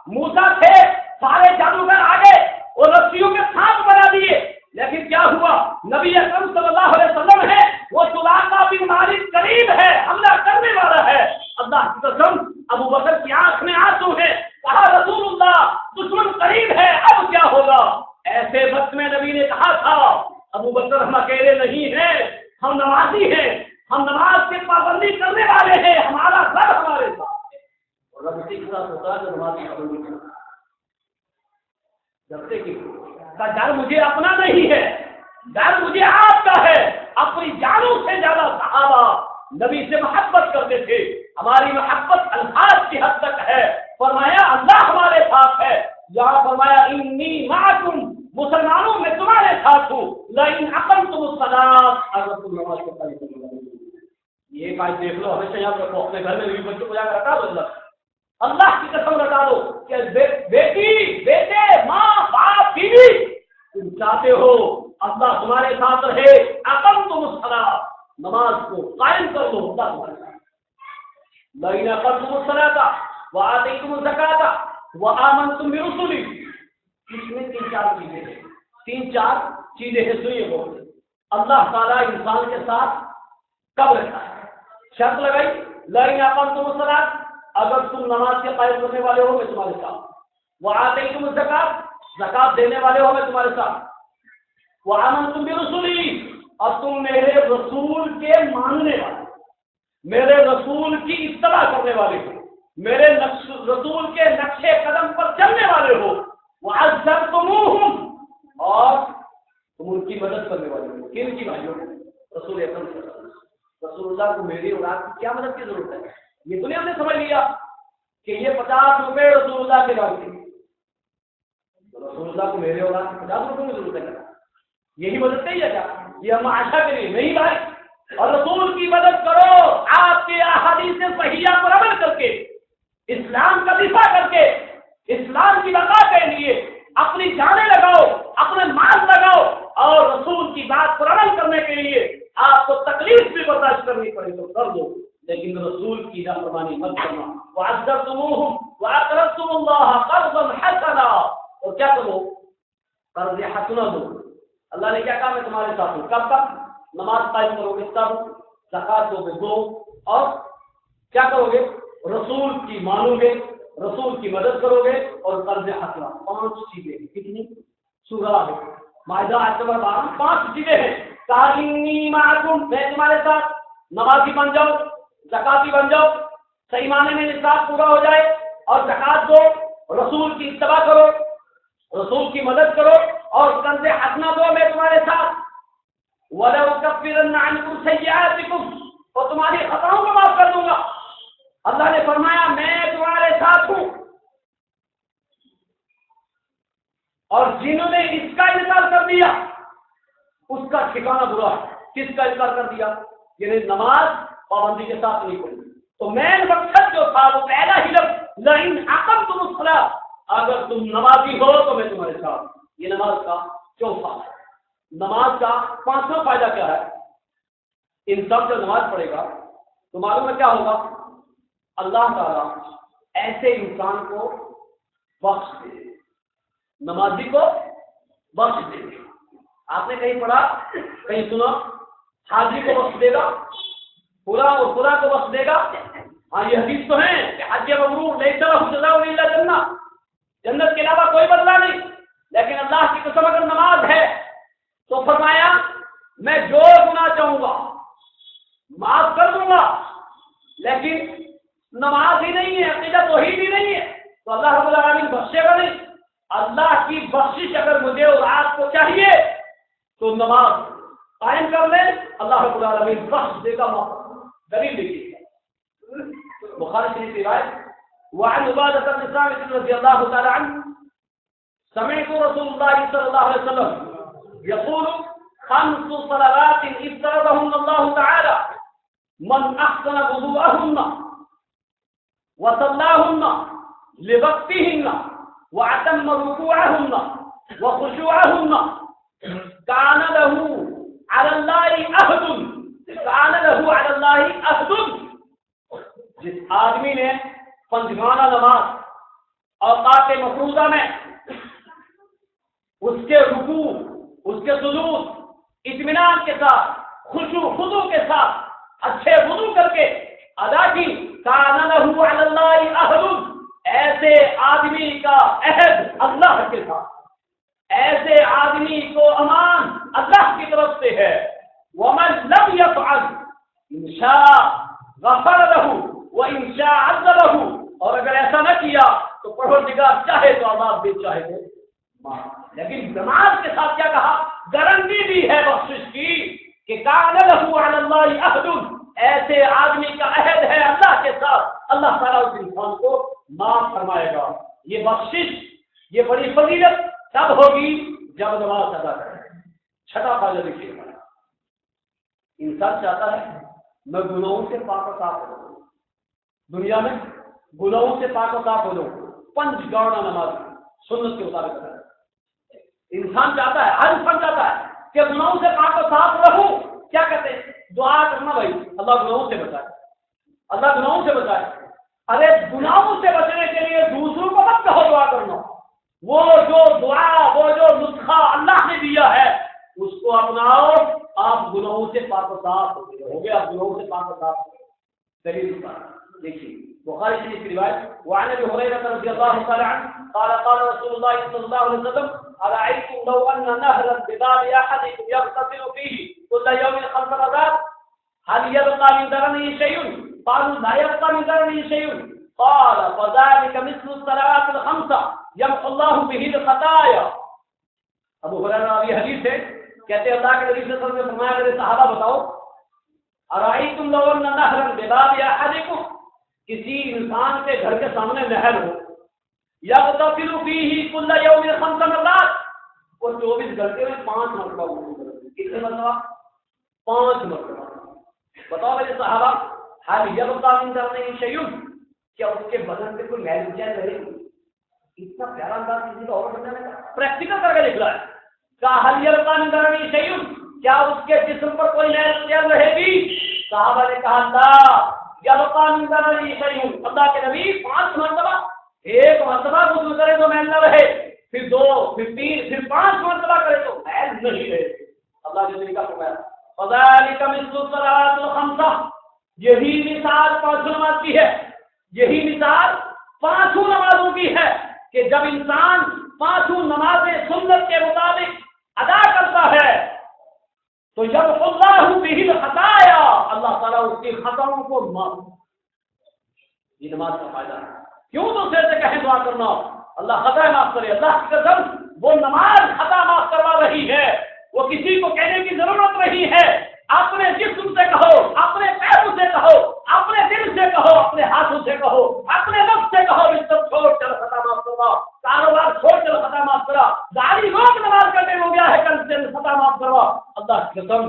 موسیٰ تھے سارے جادوگر آ گئے اور رسیوں کے ساتھ بنا دیے، لیکن کیا ہوا؟ نبی اکرم صلی اللہ علیہ وسلم ہے، وہ سلاقہ بن مالک قریب ہے، حملہ کرنے والا ہے۔ اللہ کی قسم ابو بکر کی آنکھ میں آنسو ہے، کہا رسول اللہ دشمن قریب ہے، اب کیا ہوگا؟ ایسے وقت میں نبی نے کہا تھا ابو بکر ہم اکیلے نہیں ہیں، ہم نمازی ہیں، ہم نماز کی پابندی کرنے والے ہیں، ہمارا رب ہمارے ساتھ ہے۔ اور رب اسی کے ساتھ ہوتا ہے جو نماز کی پابندی کرتا ہے۔ جب سے کہ ڈر مجھے اپنا نہیں ہے، ڈر مجھے آپ کا ہے۔ اپنی جانوں سے زیادہ صحابہ نبی سے محبت کرتے تھے، ہماری محبت الفاظ کی حد تک ہے۔ فرمایا اللہ ہمارے ساتھ ہے، یہاں فرمایا انی معکم، مسلمانوں میں تمہارے ساتھ ہوں، لئن اقمتم الصلاۃ، اگر تم نماز کو قائم کرو۔ یہ بات دیکھ لو، ہمیشہ یاد رکھو، اپنے گھر میں بھی بچوں کو جا کر رکھا دو، اللہ کی قسم رکھا دو کہ بیٹی، بیٹے، ماں، باپ، بیوی، تم چاہتے ہو اللہ تمہارے ساتھ رہے، اقمتم الصلاۃ، نماز کو قائم کر دو، اللہ تمہارے ساتھ۔ لئن اقمتم الصلاۃ وآتیتم الزکاۃ وآمنتم برسلی، اس میں تین چار چیزیں ہیں۔ سنیے بہت، اللہ تعالیٰ انسان کے ساتھ کب رہتا ہے؟ شرط لگائی لئن اقمتم الصلاۃ، اگر تم نماز کے قائم کرنے والے ہو میں تمہارے ساتھ، وآتیتم الزکاۃ، زکات دینے والے ہو میں تمہارے ساتھ، وآمنتم برسلی، اور تم میرے رسول کے ماننے والے، میرے رسول کی اتباع کرنے والے ہو، میرے رسول کے نقشے قدم پر چلنے والے ہو، وعزرتموہم، اور تم ان کی مدد کرنے والے ہو۔ کن کی بھائیوں؟ رسول اکرم صلی اللہ علیہ وسلم۔ رسول اللہ کو میری اور آپ کی کیا مدد کی ضرورت ہے؟ یہ تو نہیں ہم نے سمجھ لیا کہ یہ 50 روپے رسول اللہ کے نام کے، رسول اللہ کو میرے اور آپ کی 50 روپے کی ضرورت ہے، یہی مدد نہیں ہے کیا؟ یہ ہم عائشہ کے لیے نہیں بھائی، اور رسول کی مدد کرو، آپ کے احادیث صحیحہ پر عمل کر کے، اسلام کا دفاع کر کے، اسلام کی بقا کے لیے اپنی جانیں لگاؤ، اپنے مال لگاؤ، اور رسول کی بات پر عمل کرنے کے لیے آپ کو تکلیف بھی برداشت کرنی پڑے تو کر دو، لیکن رسول کی نافرمانی مت کرنا۔ وعزرتموہم واقرضتم اللہ قرضا حسنا، اور کیا کرو؟ قرض حسنا دو۔ اللہ نے کیا کہا میں تمہارے ساتھ ہوں، کب تک؟ نماز قائم کرو گے تب، زکات دو گے دو، اور کیا کرو گے؟ رسول کی مانو گے، رسول کی مدد کرو گے، اور قرض حسنا، 5 چیزیں۔ کتنی؟ سورہ ہے مائدہ آیت نمبر 12 5 چیزیں ہیں. کہا انی معکم، میں تمہارے ساتھ. نمازی بن جاؤ، زکاتی بن جاؤ، صحیح معنی میں نصاب پورا ہو جائے اور زکات دو، رسول کی اتباع کرو، رسول کی مدد کرو اور کنز حسنہ دو، میں تمہارے ساتھ. وَلَأُكَفِّرَنَّ عَنْكُمْ سَيِّئَاتِكُمْ، اور تمہاری خطاؤں کو معاف کر دوں گا. اللہ نے فرمایا میں تمہارے ساتھ ہوں. اور جنہوں نے اس کا انکار کر دیا اس کا ٹھکانہ برا ہے. کس کا انکار کر دیا؟ یعنی نماز پابندی کے ساتھ نہیں پڑھی. تو مین مقصد جو تھا وہ پہلا ہی لفظ لئن اقمتم الصلاۃ، اگر تم نمازی ہو تو میں تمہارے ساتھ. یہ نماز کا چوتھا ہے. نماز کا 5واں فائدہ کیا ہے؟ انسان جب نماز پڑھے گا تو معلوم ہے کیا ہوگا؟ اللہ تعالیٰ ایسے انسان کو بخش دے، نمازی کو بخش دے. آپ نے کہیں پڑھا، کہیں سنا؟ حاجی کو بخش دے گا، پورا اور پورا کو بخش دے گا. ہاں یہ حدیث تو ہے کہ حج مبرور لیس لہ جزاء الا جنہ، جنت کے علاوہ کوئی بدلہ نہیں. لیکن اللہ کی قسم اگر نماز ہے تو فرمایا میں جو گناہ چاہوں گا معاف کر دوں گا. لیکن نماز ہی نہیں ہے، عقیدہ توحید ہی نہیں ہے تو اللہ رب العالمین بخشے گا نہیں. اللہ کی بخشش اگر مجھے اور آپ کو چاہیے تو نماز قائم کر لیں، اللہ رب العالمین بخش دے گا. دلیل دیکھیے بخاری شریف کی روایت، وعن عبادة بن صامت رضی اللہ تعالی عنہ سمعت رسول اللہ صلی اللہ علیہ وسلم يقول 5 صلوات افترضهن الله تعالى من احسن وضوءهن وصلاهن لوقتهن وأتم ركوعهن وخشوعهن كان له على الله عهد. جس آدمی نے پنجگانہ نماز اوقات مفروضہ میں اس کے رکوع، اس کے سجود اطمینان کے ساتھ، خشوع خضوع کے ساتھ اچھے وضو کر کے ادا کی، كان له على الله عهد، ایسے آدمی کا عہد اللہ کے ساتھ، ایسے آدمی کو امان اللہ کی طرف سے ہے. ومن لم يفعل ان شاء غفر له وان شاء عذبه، اور اگر ایسا نہ کیا تو پروردگار چاہے تو عذاب دے، چاہے تو معاف. لیکن نماز کے ساتھ کیا کہا؟ گارنٹی دی ہے بخشش کی کہ كان له على الله عهد، ایسے آدمی کا عہد ہے اللہ کے ساتھ، اللہ تعالیٰ اس انسان کو معاف فرمائے گا. یہ بخشش، یہ بڑی فضیلت تب ہوگی جب نماز ادا کرے. چھٹا فائدہ دیکھیے، انسان چاہتا ہے میں گناہوں سے پاک و صاف ہو جاؤں، دنیا میں گناہوں سے پاک و صاف ہو جاؤں. 5 گاڑا نماز سنت کے مطابق ہے. انسان چاہتا ہے، ہر انسان چاہتا ہے کہ گناہوں سے پاک و صاف رہوں. کیا کہتے ہیں؟ دعا کرنا بھائی اللہ گناہوں سے بچائے، اللہ گناہوں سے بچائے. ارے گناہوں سے بچنے کے لیے دوسروں کو مت کہو دعا کرنا. وہ جو دعا، وہ جو نسخہ اللہ نے دیا ہے اس کو اپناؤ، آپ گناہوں سے پاک و صاف ہو گے، آپ گناہوں سے پاک و صاف ہو گے. دلیل دیکھیے بخاری شریف کی روایت، وعن ابي هريره رضي الله تعالى عنه قال قال رسول الله صلى الله عليه وسلم ارايتم لو ان نهرا بباب احدكم يغتسل فيه كل يوم 5 مرات هل يبقى من درنه شيء؟ قالوا لا يبقى من درنه شيء. قال فذلك مثل الصلوات ال5 يمحو الله به الخطايا. ابو ہریرہ راوی حدیث ہے، کہتے ہیں اللہ کے نبی صلی اللہ علیہ وسلم نے فرمایا میرے صحابہ بتاؤ، ارائیتم لو ان نہرا بباب احدکم، کسی انسان کے گھر کے سامنے نہر ہو، یغتسل فیہ کل یوم 5 مرات، وہ 24 گھنٹے میں 5 مرتبہ وضو کرتے. کتنے مرتبہ؟ 5 مرتبہ. بتاؤ میرے صحابہ، حال یبقى من درنه شیء، کیا اس کے بدن پہ کوئی میل جائے رہے گی؟ اتنا پیارا انداز کسی کا اور بتانے کا پریکٹیکل کر کے لکھ رہا ہے. حل یبقى من درنه شیء، کیا اس کے جسم پر کوئی میل رہے گی؟ صحابہ نے کہا لا یبقى من درنه شیء. اللہ کے نبی 5 مرتبہ، ایک مرتبہ وضو کرے تو میل نہ رہے، پھر 2، پھر 3، پھر 5 مرتبہ کرے تو میل نہیں رہے. اللہ کے نبی کا فرمایا فذلك مثل الصلوات ال5، یہی مثال 5 نماز کی ہے، یہی مثال 5 نمازوں کی ہے کہ جب انسان 5 نمازیں سنت کے مطابق ادا ہے تو یمحو اللہ بہ الخطایا، اللہ تعالیٰ اس کی خطاؤں کو معاف، یہ نماز کا فائدہ ہے۔ کیوں تو سے کہیں دعا کرنا اللہ خطا معاف کرے، اللہ کی قسم وہ نماز خطا معاف کروا رہی ہے، وہ کسی کو کہنے کی ضرورت نہیں ہے، اپنے جسم سے کہو، اپنے پیروں سے کہو، اپنے دل سے کہو، اپنے ہاتھوں سے کہو، اپنے نفس سے کہو، اس سب چھوڑ کر خطا معاف کروا، کاروبار چھوڑ کر خطا معاف کرا، گاڑی روک نماز کرنے ہو گیا ہے کل سے خطا معاف کروا، اللہ کی قسم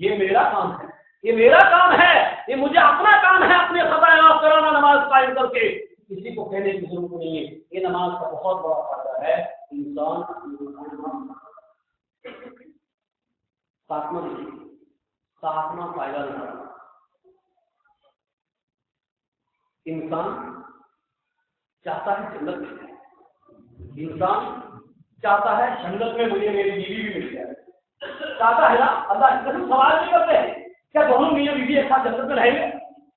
یہ میرا کام ہے، یہ میرا کام ہے، یہ مجھے اپنا کام ہے اپنے خطا معاف کرانا نماز قائم کر کے، کسی کو کہنے کی ضرورت نہیں ہے۔ یہ نماز کا بہت بڑا فائدہ ہے، انسان ساتواں فائدہ نہیں، انسان چاہتا ہے جنت میں، انسان چاہتا ہے جنت میں مجھے میری بیوی بھی مل جائے، چاہتا ہے نا، اللہ کی قسم سوال نہیں کرتے ہیں کیا دونوں میاں بیوی ایک ساتھ جنت میں رہیں گے؟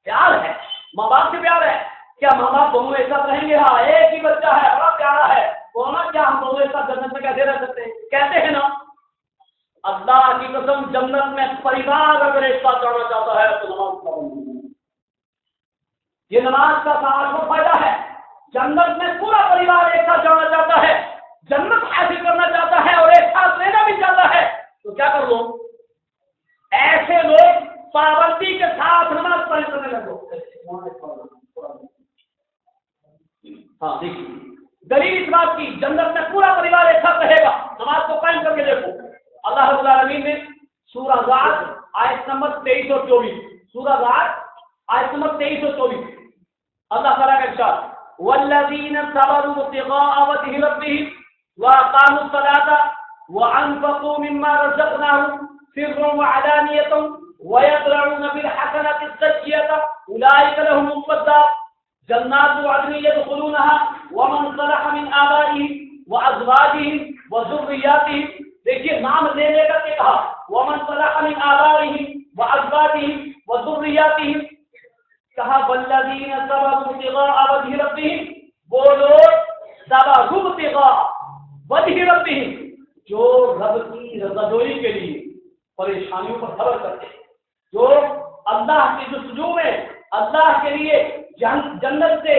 پیار ہے، ماں باپ سے پیار ہے، کیا ماں باپ دونوں ایک ساتھ رہیں گے؟ ہاں، ایک ہی بچہ ہے، بڑا پیارا ہے، بولنا کیا ہم دونوں ایک ساتھ جنت میں کیسے رہ سکتے ہیں؟ کہتے ہیں نا، اللہ کی قسم جنت میں پریوار اگر ایک ساتھ جانا چاہتا ہے تو نماز پڑھنا، یہ نماز کا ساتواں فائدہ ہے۔ جنت میں پورا پریوار ایک ساتھ جانا چاہتا ہے، جنت حاصل کرنا چاہتا ہے اور ایک ساتھ لینا بھی چاہتا ہے تو کیا کر لو؟ ایسے لوگ پابندی کے ساتھ نماز قائم کرنے لگو۔ ہاں دیکھیے دلیل اس بات کی، جنت میں پورا پریوار ایک ساتھ رہے گا، نماز کو قائم کر کے دیکھو۔ اللہ رب العالمین نے سورہ رعد آیت نمبر 23 اور 24، سورہ رعد آیت نمبر 23 اور 24، اللہ تعالیٰ کا ارشاد، والذین صبروا ابتغاء وجہ ربہم واقاموا الصلاة وانفقوا مما رزقناهم سرا وعلانیۃ ويدرؤون بالحسنة السيئة اولئک لهم عقبى الدار جنات عدن يدخلونها ومن صلح من آبائهم وازواجهم وذرياتهم۔ دیکھیے نام لینے کا کیا کہا، ومن صلح من آبائهم وازواجهم وذرياتهم، کہا والذین صبروا ابتغاء وجہ ربہم، وہ لوگ صبروا ابتغاء وجہ ربہم جو رب کی رضاجوئی کے لیے پریشانیوں پر صبر کرتے ہیں، جو اللہ کی جستجو میں اللہ کے لیے جنت سے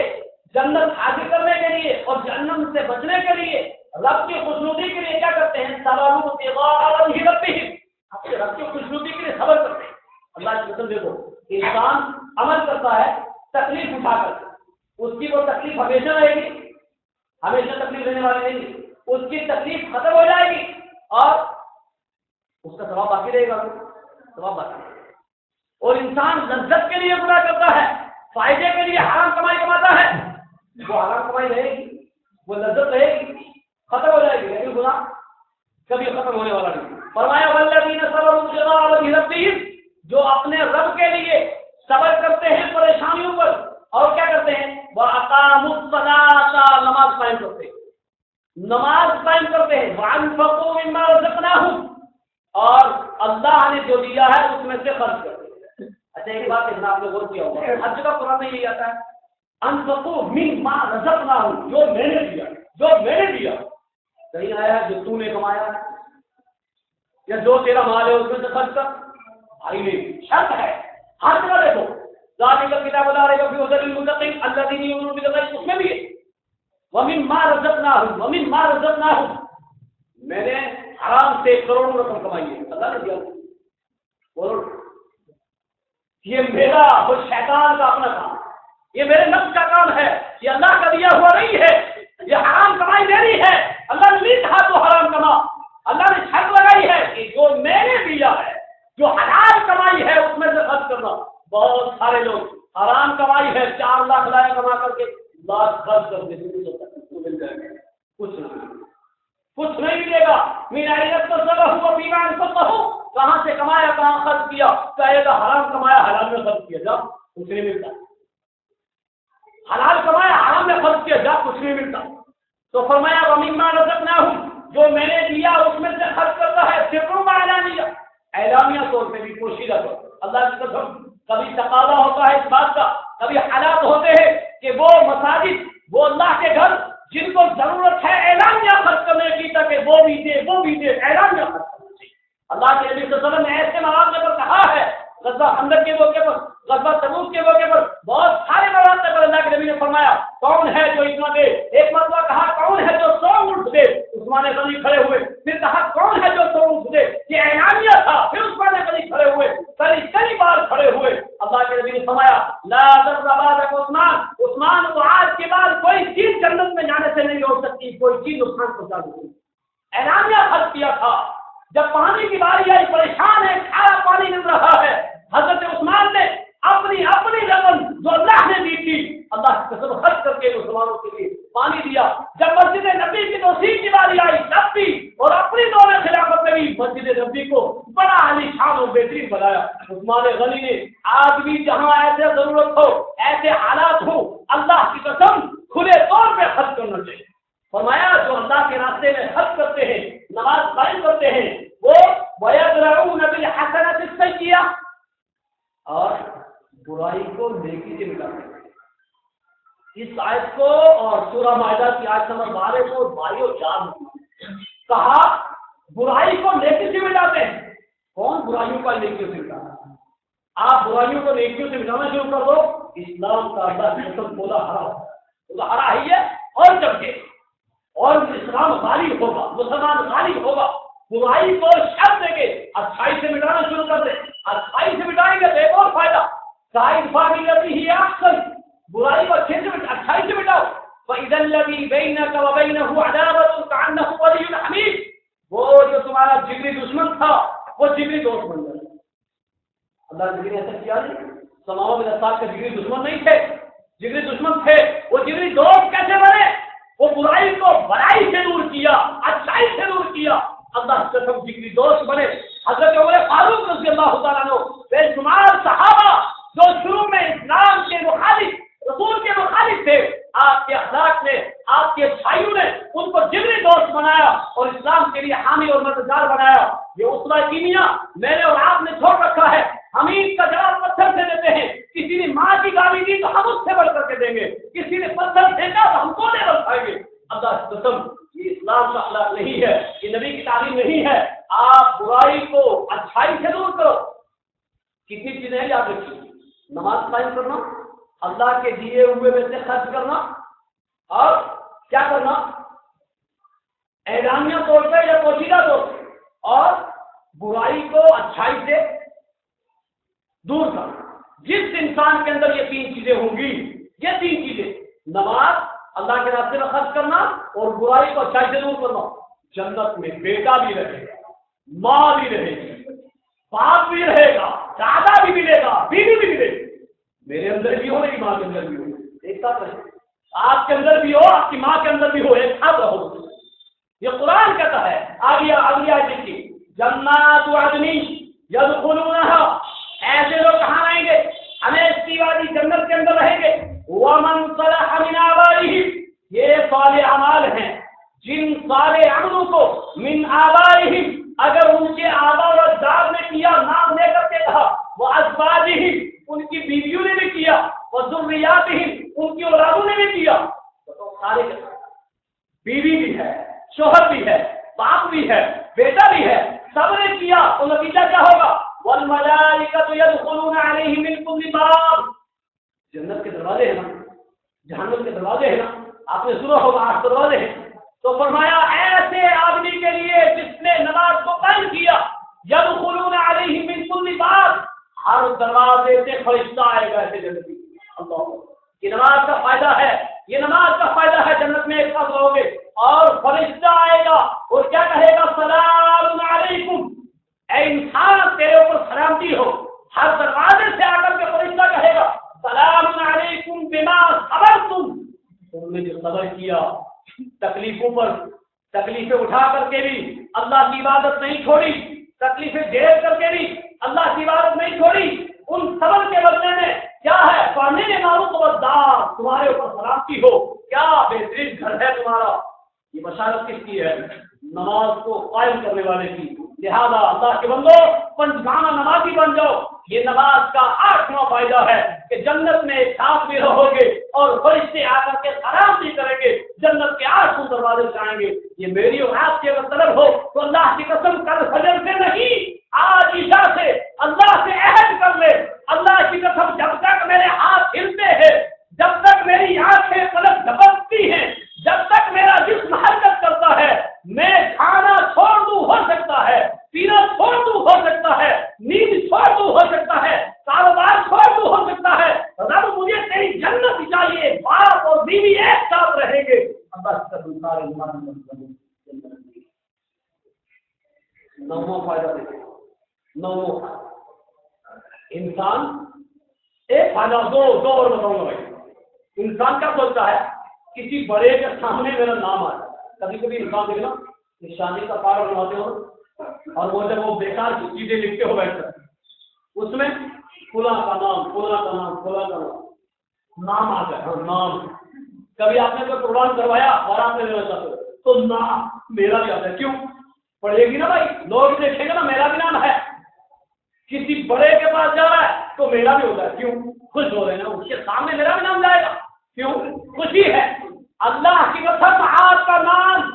جنت حاصل کرنے کے لیے اور جہنم سے بچنے کے لیے رب کی خوشنودی کے لیے کیا کرتے ہیں، صبروا ابتغاء وجہ ربہم، اپنے رب کی خوشنودی کے لیے صبر کرتے ہیں۔ اللہ کی قسم دیکھو، انسان عمل کرتا ہے تکلیف اٹھا کر، اس کی وہ تکلیف ہمیشہ رہے گی، ہمیشہ تکلیف دینے والی نہیں، اس کی تکلیف ختم ہو جائے گی اور اس کا ثواب باقی رہے گا، ثواب باقی رہے گا۔ اور انسان لذت کے لیے برا کرتا ہے، فائدے کے لیے حرام کمائی کماتا ہے، وہ حرام کمائی رہے گی، وہ لذت رہے گی، ختم ہو جائے گی، لیکن گناہ کبھی ختم ہونے والا نہیں۔ فرمایا والذین صبروا ابتغاء وجہ ربہم، جو اپنے رب کے لیے صبر کرتے ہیں پریشانیوں پر اور کیا کرتے ہیں، وَأَقَامُوا الصَّلَاةَ، نماز قائم کرتے ہیں، نماز قائم کرتے ہیں، وَأَنفَقُوا مِمَّا رَزَقْنَاهُمْ، اور اللہ نے جو دیا ہے اس میں سے خرچ کرتے ہیں۔ اچھا ایک بات اتنا آپ نے غور کیا ہوگا، ہر جگہ قرآن میں یہی آتا ہے، انفقوا مما رزقناہم، جو میں نے دیا، جو میں نے دیا، کہیں آیا ہے جو تو نے کمایا ہے یا جو تیرا مال ہے اس میں سے خرچ کر، بھائی نہیں، شرط ہے ہر جگہ دیکھو، ذالک الکتاب لا ریب فیہ ھدی للمتقین الذین یؤمنون بالغیب، اس میں بھی ہے ومما رزقناہم، ومما رزقناہم، میں نے حرام سے کروڑوں رقم کمائی ہے، اللہ نے دیا، بولو یہ میرا اور شیطان کا اپنا کام ہے، یہ میرے نفس کا کام ہے، یہ اللہ کا دیا ہوا نہیں ہے، یہ حرام کمائی میری ہے، اللہ نے نہیں کہا تو حرام کما، اللہ نے شرط لگائی ہے کہ جو میں نے دیا ہے، جو حلال کمائی ہے اس میں سے خرچ کرنا۔ بہت سارے لوگ حرام کمائی ہے، 4 لاکھ لائے کما کر کے لاکھ خرچ کر کے مل جائے گا، کچھ نہیں ملے گا۔ میرا عزت تو سب ہوا بیمان سب ہو، کہاں سے کمایا کہاں خرچ کیا، کہے گا حرام کمایا حلال میں خرچ کیا، جا کچھ نہیں ملتا، حلال کمایا حرام میں خرچ کیا، جا کچھ نہیں ملتا۔ تو فرمایا وَمِمَّا رَزَقْنَاهُمْ، جو میں نے دیا اس میں سے خرچ کرتا ہے، سرًا وعلانیہ، اعلانیہ طور پہ بھی، پوشیدہ طور پہ۔ اللہ کی قسم کبھی تقاضا ہوتا ہے اس بات کا، کبھی حالات ہوتے ہیں کہ وہ مساجد، وہ اللہ کے گھر جن کو ضرورت ہے اعلانیہ خرچ کرنے کی، تاکہ وہ بھی دے اعلانیہ خرچ کرنا چاہیے۔ اللہ کے نبی صلی اللہ علیہ وسلم نے ایسے مواقع پر کہا ہے، غزوہ خندق کے موقع پر، غزوہ تبوک کے موقع پر، بہت سارے مواقع پر اللہ کے نبی نے فرمایا کون ہے جو اتنا دے؟ ایک مرتبہ کہا کون ہے جو 100 اونٹ دے؟ عثمان غنی کھڑے ہوئے. پھر کہا کون ہے جو 100 اونٹ دے؟ یہ اعلانیہ تھا. پھر عثمان غنی کھڑے ہوئے، کئی بار کھڑے ہوئے. اللہ کے نبی نے فرمایا لا تذربات عثمان کو آج کے بعد کوئی چیز جنت میں جانے سے نہیں روک سکتی، کوئی چیز نقصان پہنچا سکتی. اعلانیہ خرچ کیا تھا. جب پانی کی باری آئی، پریشان ہے، کھارا پانی مل رہا ہے، حضرت عثمان نے اپنی رقم جو اللہ نے دی تھی اللہ کی قسم خرچ کر کے مسلمانوں کے لیے پانی دیا. جب مسجد نبی کی توسیع کی باری آئی تب بھی، اور اپنی دور خلافت میں بھی مسجد نبی کو بڑا عالی شان اور بہترین بنایا. عثمان غنی نے آج بھی جہاں ایسے ضرورت ہو، ایسے حالات ہو، اللہ کی قسم کھلے طور پہ خرچ کرنا چاہیے. فرمایا جو اللہ کے راستے میں خرچ کرتے ہیں، نماز قائم کرتے ہیں، وہ وَيَدْرَعُونَ بِالْحَسَنَةِ السَّيِّئَةَ، اور برائی کو نیکی سے مٹاتے ہیں. اس آیت کو اور سورہ مائدہ کی آیت نمبر 12 کو بھائیوں یاد کہا برائی کو نیکی سے مٹاتے ہیں. کون برائیوں کا نیکیوں سے مٹاتا ہے؟ آپ برائیوں کو نیکیوں سے مٹانا شروع کر دو، اسلام کا اللہ کی قسم خدا ہرا ہی ہے. اور جب کہ اور اسلام غالب ہوگا، مسلمان غالب ہوگا. برائی کو شر دیں گے، اچھائی سے مٹانا شروع کر دیں. اچھائی سے مٹائیں گے تو ایک اور فائدہ، برائی کو اچھائی سے مٹاؤ. فَإِذَا الَّذِي بَيْنَكَ وَبَيْنَهُ عَدَاوَةٌ كَأَنَّهُ وَلِيٌّ حَمِيمٌ، وہ جو تمہارا جگری دشمن تھا وہ جگری دوست بن جائے. اللہ نے ایسا کیا نہیں. سماؤ بن اساد کا جگری دشمن نہیں تھے، جگری دشمن تھے. وہ جگری دوست کیسے بنے؟ وہ برائی کو بڑائی سے دور کیا، اچھائی سے دور کیا. اللہ سے سب جگری دوست بنے. حضرت عمر فاروق رضی اللہ تعالیٰ عنہ بے شمار صحابہ جو شروع میں اسلام کے مخالف، رسول کے مخالف تھے، آپ کے اخلاق نے، آپ کے بھائیوں نے ان کو جگری دوست بنایا اور اسلام کے لیے حامی اور مددگار بنایا. یہ اسوہ کیمیا میں نے اور آپ نے چھوڑ رکھا ہے. ہم عید کا جواب پتھر سے دیتے ہیں. کسی نے ماں کی گالی دی تو ہم اس سے بڑھ کر کے دیں گے. کسی نے پتھر پھینکا تو ہم کوڑے برسائیں گے. اللہ کی قسم یہ اسلام کا اخلاق نہیں ہے، یہ نبی کی تعلیم نہیں ہے. آپ برائی کو اچھائی سے دور کرو. کتنی چیزیں یاد رکھیے، نماز قائم کرنا، اللہ کے دیے ہوئے میں سے خرچ کرنا، اور کیا کرنا؟ اعلانیہ طور پہ یا پوشیدہ طور پہ، اور برائی کو اچھائی سے دور کرنا. جس انسان کے اندر یہ 3 چیزیں ہوں گی، یہ 3 چیزیں، نماز، اللہ کے راستے میں خرچ کرنا اور برائی کو اچھائی سے دور کرنا، جنت میں بیٹا بھی رہے گا، ماں بھی رہے گی، باپ بھی رہے گا، دادا بھی ملے گا، بیوی بھی ملے گی. میرے اندر بھی ہو، میری ماں کے اندر بھی ہو، ایک ساتھ رہے. آپ کے اندر بھی ہو، آپ کی ماں کے اندر بھی ہو، ایک ساتھ رہو. یہ قرآن کہتا ہے. اگلی آیت دیکھیے، جنات عدن یدخلونها، ایسے لوگ کہاں رہیں گے؟ ہمیشہ والی جنت کے اندر رہیں گے. ومن صلح من آبائهم، یہ صالح اعمال ہیں جن صالح عملوں کو من آبائهم، اگر ان کے آبا و اجداد نے کیا، نام لے کر کے کہا، وہ ازواجهم، ان کی بیویوں نے بھی کیا، وہ ذریاتهم، ان کی اولادوں نے بھی کیا. تو سارے بیوی بھی ہے، شوہر بھی ہے، باپ بھی ہے، بیٹا بھی ہے، سب نے کیا. تو نتیجہ کیا ہوگا؟ والملائکۃ یدخلون علیہم من کل باب، جنت کے دروازے ہیں نا، جہنم کے دروازے ہیں نا، آپ نے سنا ہوگا 8 دروازے ہیں. تو فرمایا ایسے آدمی کے لیے جس نے نماز کو قائم کیا، یدخلون علیہم من کل باب، ہر دروازے سے فرشتہ آئے گا ایسے جنتی. اللہ، یہ نماز کا فائدہ ہے، یہ نماز کا فائدہ ہے. جنت میں ایک ساتھ رہو گے اور فرشتہ آئے گا اور کیا کہے گا؟ سلام علیکم، اے انسان تیرے اوپر سلامتی ہو. ہر دروازے سے آ کر کے فرشتہ کہے گا سلام علیکم بما صبرتم، تم نے جو صبر کیا، تکلیفوں پر تکلیفیں اٹھا کر کے بھی اللہ کی عبادت نہیں چھوڑی، تکلیفیں جھیل کر کے بھی اللہ کی عبادت نہیں چھوڑی. ان صبر کے بدلے میں کیا ہے؟ پڑھنے معروف وبدار، تمہارے اوپر سلامتی ہو. کیا بہترین گھر ہے تمہارا. یہ بشارت کس کی ہے؟ نماز کو قائم کرنے والے کی. لہذا اللہ کے بندو پنجگانہ نمازی بن جاؤ. یہ نماز کا 8واں فائدہ ہے کہ جنت میں ایک ساتھ بھی رہو گے اور فرشتے آ کر کے سلامتی کریں گے. جنت کے 8 دروازے سے آئیں گے. یہ میری اور آپ کی اگر طلب ہو تو اللہ کی قسم کل فجر سے نہ زندگی آج عشاء سے اللہ سے عہد کر لے، اللہ کی قسم جب تک میرے ہاتھ ہلتے ہیں، جب تک میری آنکھیں پلک جھپکتی ہیں، جب تک میرا جسم حرکت کرتا ہے، میں کھانا چھوڑ دوں ہو سکتا ہے، پینا چھوڑ دوں ہو سکتا ہے، نیند چھوڑ دوں ہو سکتا ہے، کاروبار چھوڑ دوں ہو سکتا ہے، رب مجھے تیری جنت چاہیے، باپ اور بیوی ایک ساتھ رہیں گے، اللہ کا سارے نوواں فائدہ دیکھیں، نوواں انسان ایک فائدہ دو اور بتاؤں گا بھائی۔ انسان کیا سوچتا ہے کسی بڑے کے سامنے میرا نام آئے، کبھی کبھی انسان دیکھنا نشانی کا کارڈ بنواتے ہو اور وہ جب وہ بیکار کی چیزیں لکھتے ہو بیٹھ کر اس میں فلاں کا نام فلاں کا نام فلاں کا نام آ جائے، ہاں نام۔ کبھی آپ نے کوئی پروگرام کروایا اور آپ نے لینا چاہتے ہو تو نام میرا بھی آتا ہے، کیوں پڑھے گی نا بھائی، لوگ دیکھیں گے نا میرا بھی نام ہے۔ کسی بڑے کے پاس جا رہا ہے تو میرا بھی ہوتا ہے، کیوں خوش ہو رہے ہیں نا، اس کے سامنے میرا بھی نام جائے گا، کیوں خوشی ہے۔ اللہ کی قسم آپ کا نام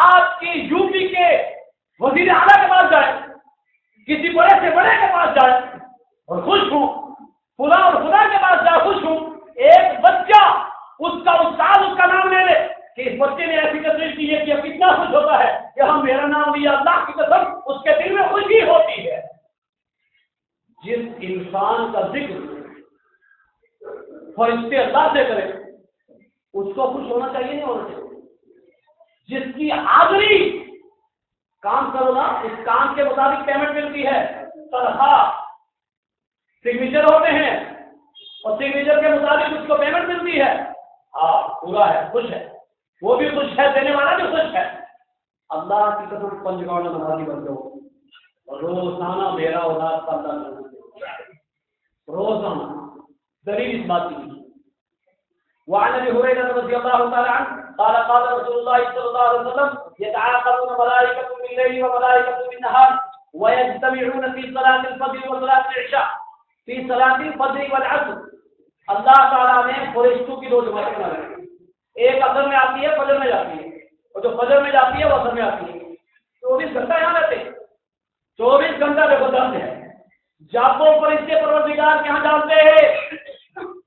آپ کی یو پی کے وزیر اعلیٰ کے پاس جائے، کسی بڑے سے بڑے کے پاس جائے اور خوش ہوں، خدا اور خدا کے پاس جائے خوش ہوں۔ ایک بچہ اس کا استاد اس کا نام لے لے کہ اس بچے نے ایسی تصویر کی ہے کہ کتنا خوش ہوتا ہے کہ ہم میرا نام لیا، اللہ کی قسم اس کے دل میں خوشی ہوتی ہے۔ جس انسان کا ذکر فرشتے اللہ سے کرے اس کو خوش ہونا چاہیے نہیں ہونا چاہیے۔ جس کی حاضری کام کرو نا، اس کام کے مطابق پیمنٹ ملتی ہے، تنخواہ سگنیچر ہوتے ہیں اور سگنیچر کے مطابق اس کو پیمنٹ ملتی ہے، ہاں پورا ہے، خوش ہے، وہ بھی خوش ہے، دینے والا بھی خوش ہے۔ اللہ کی قسم پنجگاؤں میں نمازی بن جاؤ، روزانہ میرا اولاد کا اللہ روزانہ، دلیل اس بات کی۔ وعن ابي هريره رضي الله تعالى عنه قال قال رسول الله صلى الله عليه وسلم يتعاقبون ملائكه بالليل وملائكه بالنهار ويجتمعون في صلاه الفجر وصلاه العشاء في صلاه الفجر والعصر۔ اللہ تعالیٰ نے فرشتوں کی دو جماعتیں بنا دی، ایک اثر میں آتی ہے فجر میں جاتی ہے، اور جو فجر میں جاتی ہے وہ اثر میں آتی ہے۔ 24 گھنٹہ یہاں رہتے ہیں، 24 گھنٹہ دیکھو درد ہے۔ جب وہ فرشتے پروردگار کے یہاں جاتے ہیں،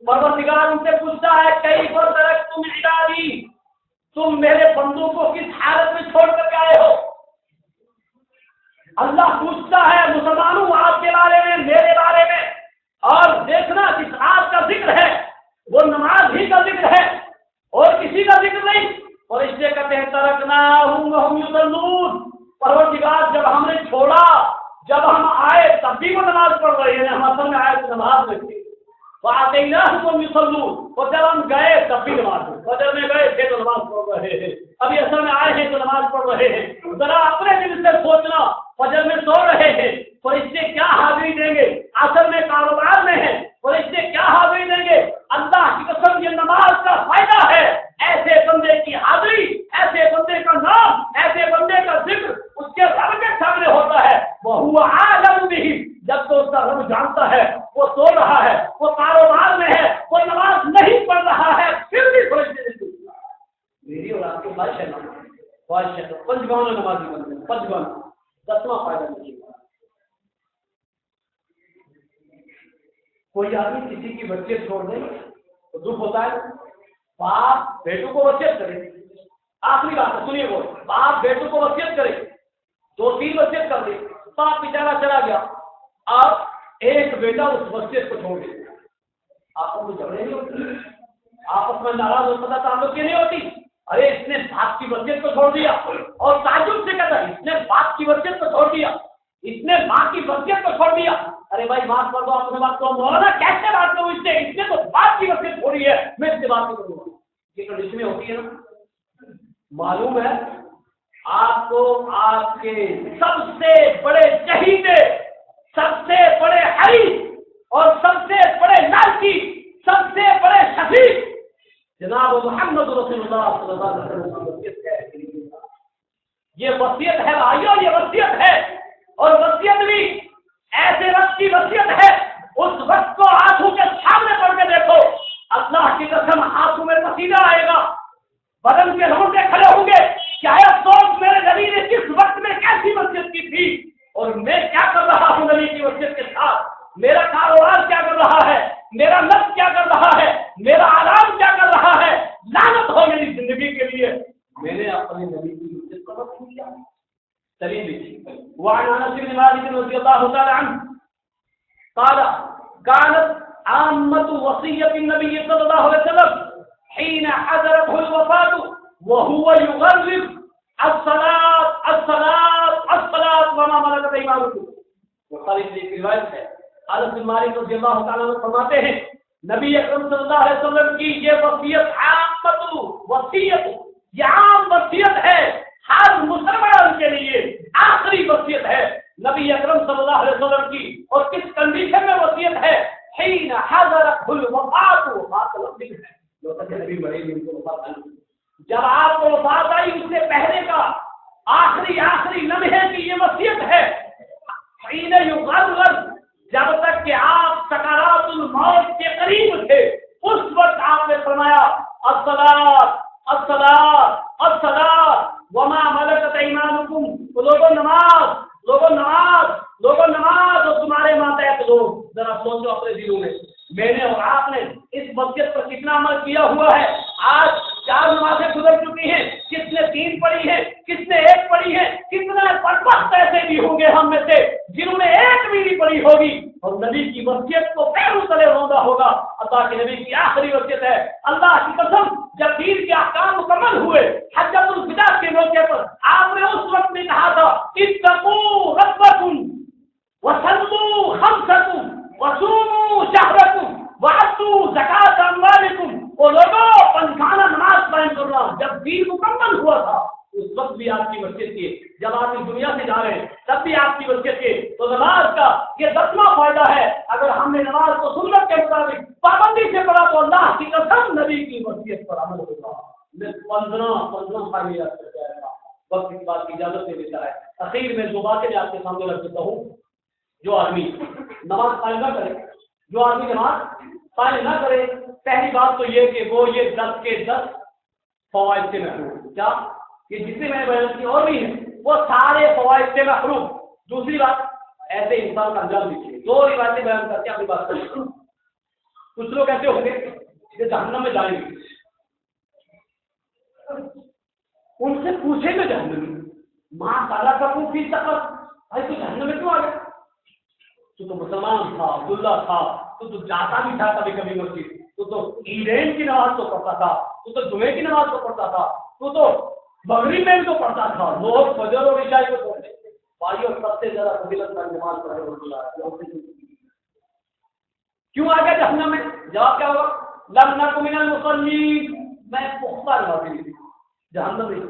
پروردگار ان سے پوچھتا ہے کیف ترکتم عبادی، تم میرے بندوں کو کس حالت میں چھوڑ کر کے آئے ہو؟ اللہ پوچھتا ہے مسلمانوں آپ کے بارے میں، میرے بارے میں، اور دیکھنا جس آپ کا ذکر ہے وہ نماز ہی کا ذکر ہے اور کسی کا ذکر نہیں۔ اور اس لیے کہتے ہیں ترکناہم وہم یصلون، پروردگار جب ہم نے چھوڑا، جب ہم آئے تب بھی وہ نماز پڑھ رہے ہیں، ہم اصل میں آئے تو نماز میں تھے، وآتیناہم وہم یصلون، اور جب ہم گئے تب بھی نماز پڑھ، فجر میں گئے تھے تو نماز پڑھ رہے ہیں، ابھی اصل میں آئے ہیں تو نماز پڑھ رہے ہیں۔ ذرا اپنے دل سے سوچنا، فجر میں سو رہے ہیں، فرشتے کیا حاضری دیں گے؟ اصل میں کاروبار میں ہے، فرشتے کیا حاضری دیں گے؟ اللہ کی قسم یہ نماز کا فائدہ ہے، ایسے بندے کی حاضری، ایسے بندے کا نام، ایسے بندے کا ذکر اس کے رب کے سامنے ہوتا ہے، وَهُوَ عَالَمُ بِهِ، جب تو اس کا رب جانتا ہے وہ سو رہا ہے، وہ کاروبار میں ہے، وہ نماز نہیں پڑھ رہا ہے، پھر بھی فرشتے نہیں پوچھتا۔ میری اور آپ کی خواہش ہے نا، خواہش ہے تو پنجگاؤں میں نمازی بن جائے، پنجگاؤں۔ 10واں فائدہ دیکھیے، کوئی آدمی کسی کی وصیت چھوڑ دے تو دکھ ہوتا ہے، باپ بیٹوں کو وصیت کرے، آخری بات ہے سنیے، وہ باپ بیٹوں کو وصیت کرے، 2-3 وصیت کر دے، باپ بیچارہ چلا گیا، اب ایک بیٹا اس وصیت کو چھوڑ دے، آپس میں جھگڑے نہیں ہوتی، آپس میں ناراض ہو پتا تعلق کی نہیں ہوتی، ارے اس نے باپ کی وصیت کو چھوڑ دیا، اور تعجب سے کہتا ہے اس نے باپ کی وصیت کو چھوڑ دیا، اس نے ماں کی وصیت کو چھوڑ دیا، ارے بھائی معاف کر دو، آپ سے بات کرو، مولانا کیسے بات کروں اس نے تو باپ کی وصیت چھوڑی ہے، میں اس سے بات نہیں کروں گا۔ یہ کنڈیشن میں ہوتی ہے نا، معلوم ہے آپ کو آپ کے سب سے بڑے چہیتے، سب سے بڑے حریص اور سب سے بڑے لالچی، سب سے بڑے شفیق جناب محمد رسول اللہ صلی اللہ علیہ وسلم کی وصیت ہے۔ یہ وصیت ہے بھائیو، یہ وصیت ہے، اور وصیت بھی ایسے وقت کی وصیت ہے، اس وقت کو آنکھوں کے سامنے پڑھ کے دیکھو، اللہ کی قسم آنکھوں میں پسینہ آئے گا، بدن کے روٹے کھڑے ہوں گے، کیا افسوس میرے نبی نے کس وقت میں کیسی وصیت کی تھی اور میں وقت چھوٹ گیا. چلیے دیکھیے وعن انس بن مالک رضی اللہ تعالی عنہ قال كانت عامة وصية النبي صلى الله عليه وسلم حين حضرته الوفاة وهو يغرب الصلاة الصلاة الصلاة وما ملكت أيمانكم. بخاری کی ایک روایت ہے انس بن مالک رضی اللہ تعالی عنہ فرماتے ہیں نبی اکرم صلی اللہ علیہ وسلم کی یہ وصیت عامۃ وصیت، یہ عام وصیت ہے ہر مسلمان کے لیے، آخری وصیت ہے نبی اکرم صلی اللہ علیہ وسلم کی. اور کس کنڈیشن میں وصیت ہے؟ حین حضرت الوفات، وفات لفظ ہے جو تک نبی بڑے ان کو وفات آئی، جب آپ کو وفات آئی اس سے پہلے کا آخری لمحے کی یہ وصیت ہے. حین یغرر، جب تک کہ آپ سکرات الموت کے قریب تھے اس وقت آپ نے فرمایا الصلاۃ الصلاۃ الصلاۃ وما ملکت ایمانکم، لوگوں نماز، لوگوں نماز، لوگوں نماز. اور تمہارے ماتحت لوگ، ذرا سوچو اپنے دلوں میں میں نے اور آپ نے اس وصیت پر کتنا عمل کیا ہوا ہے. آج 4 نمازیں گزر چکی ہیں، کس نے 3 پڑھی ہیں، کس نے 1 پڑھی ہے. کتنے بدبخت ایسے بھی ہوں گے ہم میں سے جنہوں نے 1 بھی نہیں پڑھی ہوگی اور نبی کی وصیت کو پیروں تلے روندا ہوگا. اللہ کے نبی کی آخری وصیت ہے. اللہ کی قسم جب دین کے احکام مکمل ہوئے حجۃ الوداع کے موقع پر آپ نے اس وقت میں کہا تھا اتقوا ربکم وصلوا خمسکم وصوموا شہرکم وآتوا زکاۃ اموالکم. اور لوگوں پنجگانہ نماز قائم کرنا. جب دین مکمل ہوا تھا اس وقت بھی آپ کی وصیت کی، جب آپ اس دنیا سے جا رہے ہیں تب بھی آپ کی وصیت کی. تو نماز کا یہ 10واں فائدہ ہے. اگر ہم نے نماز کو سنت کے مطابق پابندی سے پڑھا تو اللہ کی قسم نبی کی وصیت پر عمل ہوگا. میں 15 فائدے یاد کر کے آیا تھا، وقت اس بات کی اجازت دے دیتا ہے. اخیر میں 2 باتیں آپ کے سامنے رکھ دیتا ہوں. جو آدمی نماز قائم نہ کرے، جو آدمی نماز قائم نہ کرے، پہلی بات تو یہ کہ وہ یہ 10 کے 10 فوائد سے محروم. کیا کہ جتنے میں نے بیان کی اور بھی ہیں وہ سارے فوائد سے محروم. دوسری بات ایسے انسان کا انجام دیکھیے. 2 روایتیں بیان کر کے اپنی بات کریں. کچھ لوگ ایسے ہوں گے کہ جہنم میں جائیں گے، ان سے پوچھیں گے جہنم ماں سالہ کا پوچھ فی سفر، بھائی تو جہنم میں کیوں آ گیا؟ تو مسلمان تھا، عبداللہ تھا، تو جاتا بھی تھا کبھی کبھی مسجد، تو عیدین کی نماز تو پڑھتا تھا، تو جمعے کی نماز تو پڑھتا تھا، تو مغرب میں تو پڑھتا تھا، لوگ فجر اور عشاء کو پڑھتے تھے. بھائیو سب سے زیادہ فضیلت کا نماز پڑھے کیوں آ گیا جہنم میں؟ جواب کیا ہوگا؟ لم نک من المصلین، میں پختہ نمازی نہیں تھی، جہنم میں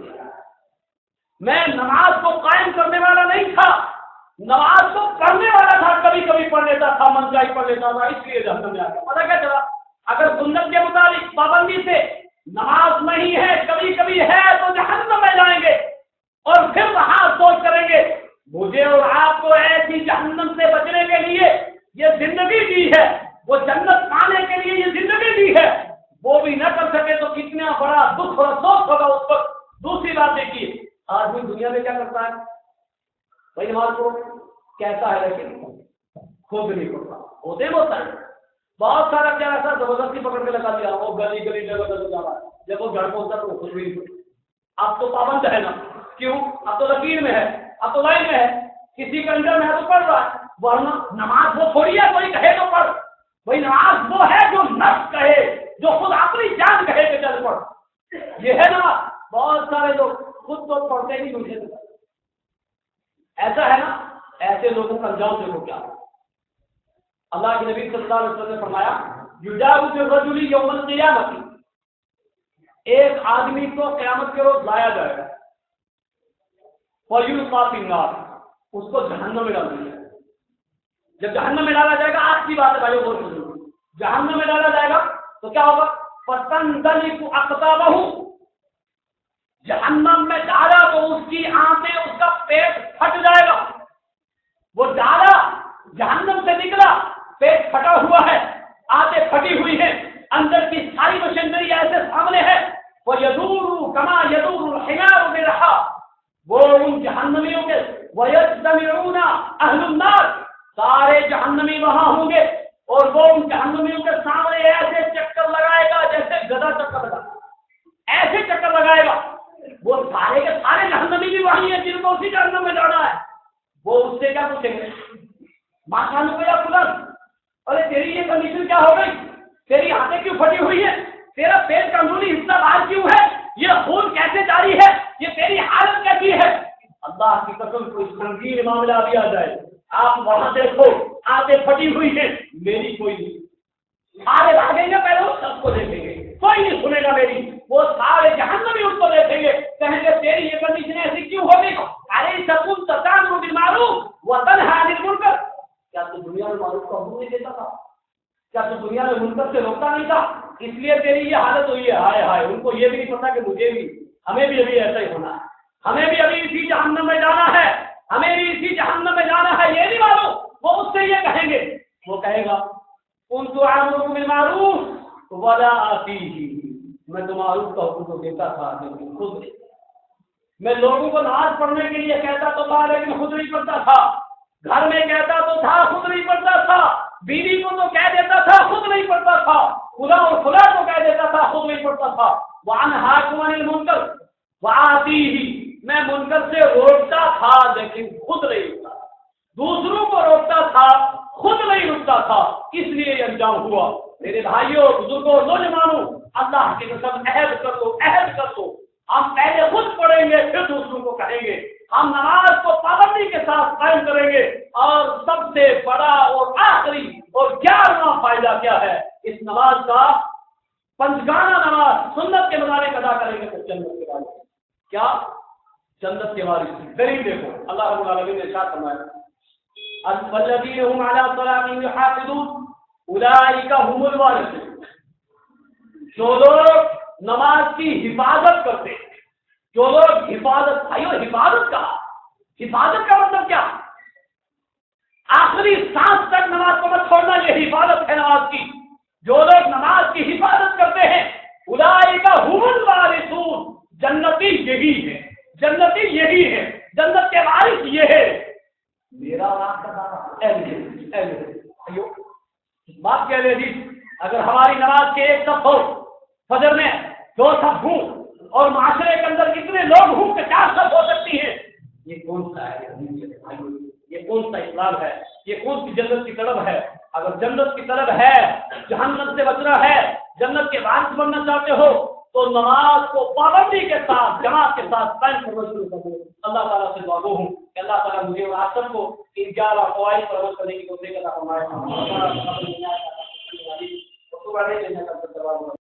میں نماز کو قائم کرنے والا نہیں تھا، نماز کو پڑھنے والا تھا، کبھی کبھی پڑھ لیتا تھا، من چاہی پڑھ لیتا تھا، اس لیے جہنم میں آ گیا. پتہ کیا چلا؟ اگر سنت کے مطابق پابندی سے نماز نہیں ہے، کبھی کبھی ہے، تو جہنم میں جائیں گے اور پھر وہاں سوچ کریں گے مجھے اور آپ کو ایسی جہنم سے بچنے کے لیے یہ زندگی دی ہے، وہ جنت پانے کے لیے یہ زندگی دی ہے، وہ بھی نہ کر سکے تو کتنا بڑا دکھ اور افسوس ہوگا اس وقت. دوسری بات دیکھیے آدمی دنیا میں کیا کرتا ہے؟ بھائی نماز کو کہتا ہے لیکن خود نہیں پڑھتا. ہوتے بہت سارے، بہت سارا کیا ایسا زبردستی پکڑ کے لگا دیا، وہ گلی جگہ جا رہا ہے، جب وہ گھر پہنچتا تو وہ خود بھی نہیں پڑھتا. اب تو پابند ہے نا، کیوں؟ اب تو لکیر میں ہے، اب تو لائن میں ہے، کسی کے اندر میں ہے تو پڑھ رہا ہے. ورنہ نماز وہ تھوڑی ہے کوئی کہے تو پڑھ، بھائی نماز وہ ہے جو نفس کہے، جو خود اپنی جان کہے کہ چل پڑھ. یہ ہے نا، بہت سارے لوگ خود تو پڑھتے ہی مجھے ایسا ہے نا. ایسے لوگوں کا انجام دیکھو کیا. اللہ کے نبی صلی اللہ علیہ وسلم نے فرمایا یجاوز الرجل یوم القیامۃ، ایک آدمی کو قیامت کے روز لایا جائے گا، فیلقی فی النار، اس کو جہنم میں ڈال دیا جائے گا. جب جہنم میں ڈالا جائے گا، آج کی بات ہے بھائیو، بہت ضروری، جہنم میں ڈالا جائے گا تو کیا ہوگا؟ فتندلق اقطابہ، جہنم میں ڈالا تو اس کی آنتیں، اس کا پیٹ پھٹ جائے گا. وہ ڈالا جہنم سے نکلا، پیٹ پھٹا ہوا ہے، آنتیں پھٹی ہوئی ہیں، اندر کی ساری مشینری ایسے سامنے ہے. وہ یدور کما یدور الحمار برحا، وہ ان جہنمیوں کے ویجتمعون اہل النار، سارے جہنمی وہاں ہوں گے اور وہ ان جہنمیوں کے سامنے ایسے چکر لگائے گا جیسے گدھا چکر لگا، ایسے چکر لگائے گا. وہ سارے کے سارے جہنمی بھی بھی وہی ہے جن کو اسی جہنم میں جانا ہے، وہ اس سے کیا پوچھیں گے؟ ماشاءاللہ کو یا فلان، ارے تیری یہ کنڈیشن کیا ہو گئی، تیری ہاتھیں کیوں پھٹی ہوئی ہے، تیرا پیٹ کا اندرونی حصہ باہر کیوں ہے، یہ خون کیسے جاری ہے، یہ تیری حالت کیسی ہے؟ اللہ کی قسم کوئی سنگین معاملہ بھی آ جائے، آپ وہاں دیکھو آنکھیں پھٹی ہوئی ہیں، میری کوئی نہیں، سارے بھاگیں گے پہلے اس سب کو دیکھیں گے، کوئی نہیں سنے گا میری، وہ سارے جہنمی اس کو دیکھیں گے، کہیں گے تیری یہ کنڈیشن ایسی کیوں ہو گئی، ارے سکون تتامر بالمعروف وتنہی عن المنکر، کیا تو دنیا میں معروف کا حکم نہیں دیتا تھا، کیا تو دنیا میں منکر سے روکتا نہیں تھا، اس لیے تیری یہ حالت ہوئی ہے، ہائے ہائے، ان کو یہ بھی نہیں پتا کہ مجھے بھی، ہمیں بھی ابھی ایسا ہی ہونا ہے، ہمیں بھی ابھی اسی جہنم میں جانا ہے، ہمیں بھی اسی جہنم میں جانا ہے، یہ نہیں معلوم، وہ اس سے یہ کہیں گے، وہ کہے گا كنت آمركم بالمعروف ولا آتيه، میں تو معروف کا حکم تو دیتا تھا لیکن خود نہیں، میں لوگوں کو نماز پڑھنے کے لیے کہتا تو تھا لیکن خود نہیں پڑھتا تھا، گھر میں کہتا تو تھا خود نہیں پڑھتا تھا، بیوی کو تو کہہ دیتا تھا خود نہیں پڑھتا تھا، خدا اور خدا کو کہہ دیتا تھا خود نہیں پڑھتا تھا، وانہاکم عن المنکر وآتیہ، میں منکر سے روکتا تھا لیکن خود نہیں روکتا، دوسروں کو روکتا تھا خود نہیں رکتا تھا، اس لیے یہ انجام ہوا۔ میرے بھائیوں بزرگوں نوجوانوں، اللہ کی قسم عہد کر لو، عہد کر لو، ہم پہلے خود پڑھیں گے پھر دوسروں کو کہیں گے، ہم نماز کو پابندی کے ساتھ قائم کریں گے، اور سب سے بڑا اور آخری اور 11واں فائدہ کیا ہے اس نماز کا؟ پنجگانہ نماز سنت کے مطابق ادا کریں گے تو جنت کے وارث، کیا جنت کے وارث۔ دلیل دیکھو، اللہ رب العالمین نے ارشاد فرمایا الذين هم على صلاتهم يحافظون اولئك هم الوارثون، جو لوگ نماز کی حفاظت کرتے ہیں، جو لوگ حفاظت، بھائیو حفاظت کا مطلب کیا؟ آخری سانس تک نماز کو مت چھوڑنا، یہ حفاظت ہے نماز کی، جو لوگ نماز کی حفاظت کرتے ہیں اولئک هم الوارثون، جنتی یہی ہے، جنتی یہی ہے، جنت کے وارث یہ ہے۔ میرا بات کا بات کہہ رہے تھی، اگر ہماری نماز کے ایک صف ہو، فجر میں 2 صف ہوں، اور معاشرے کے اندر اتنے لوگ ہوں کہ 4 صف ہو سکتی ہیں، یہ کون سا ہے؟ یہ کون سا اسلام ہے؟ یہ کون سی جنت کی طلب ہے؟ اگر جنت کی طلب ہے، جہنم سے بچنا ہے، جنت کے وارث بننا چاہتے ہو تو نماز کو پابندی کے ساتھ جماعت کے ساتھ قائم کرنا شروع کر دو۔ اللہ تعالیٰ سے دعا گو ہوں کہ اللہ تعالیٰ مجھے اور آپ سب کو ان 11 فوائد پر عمل کرنے کی توفیق عطا فرمائے۔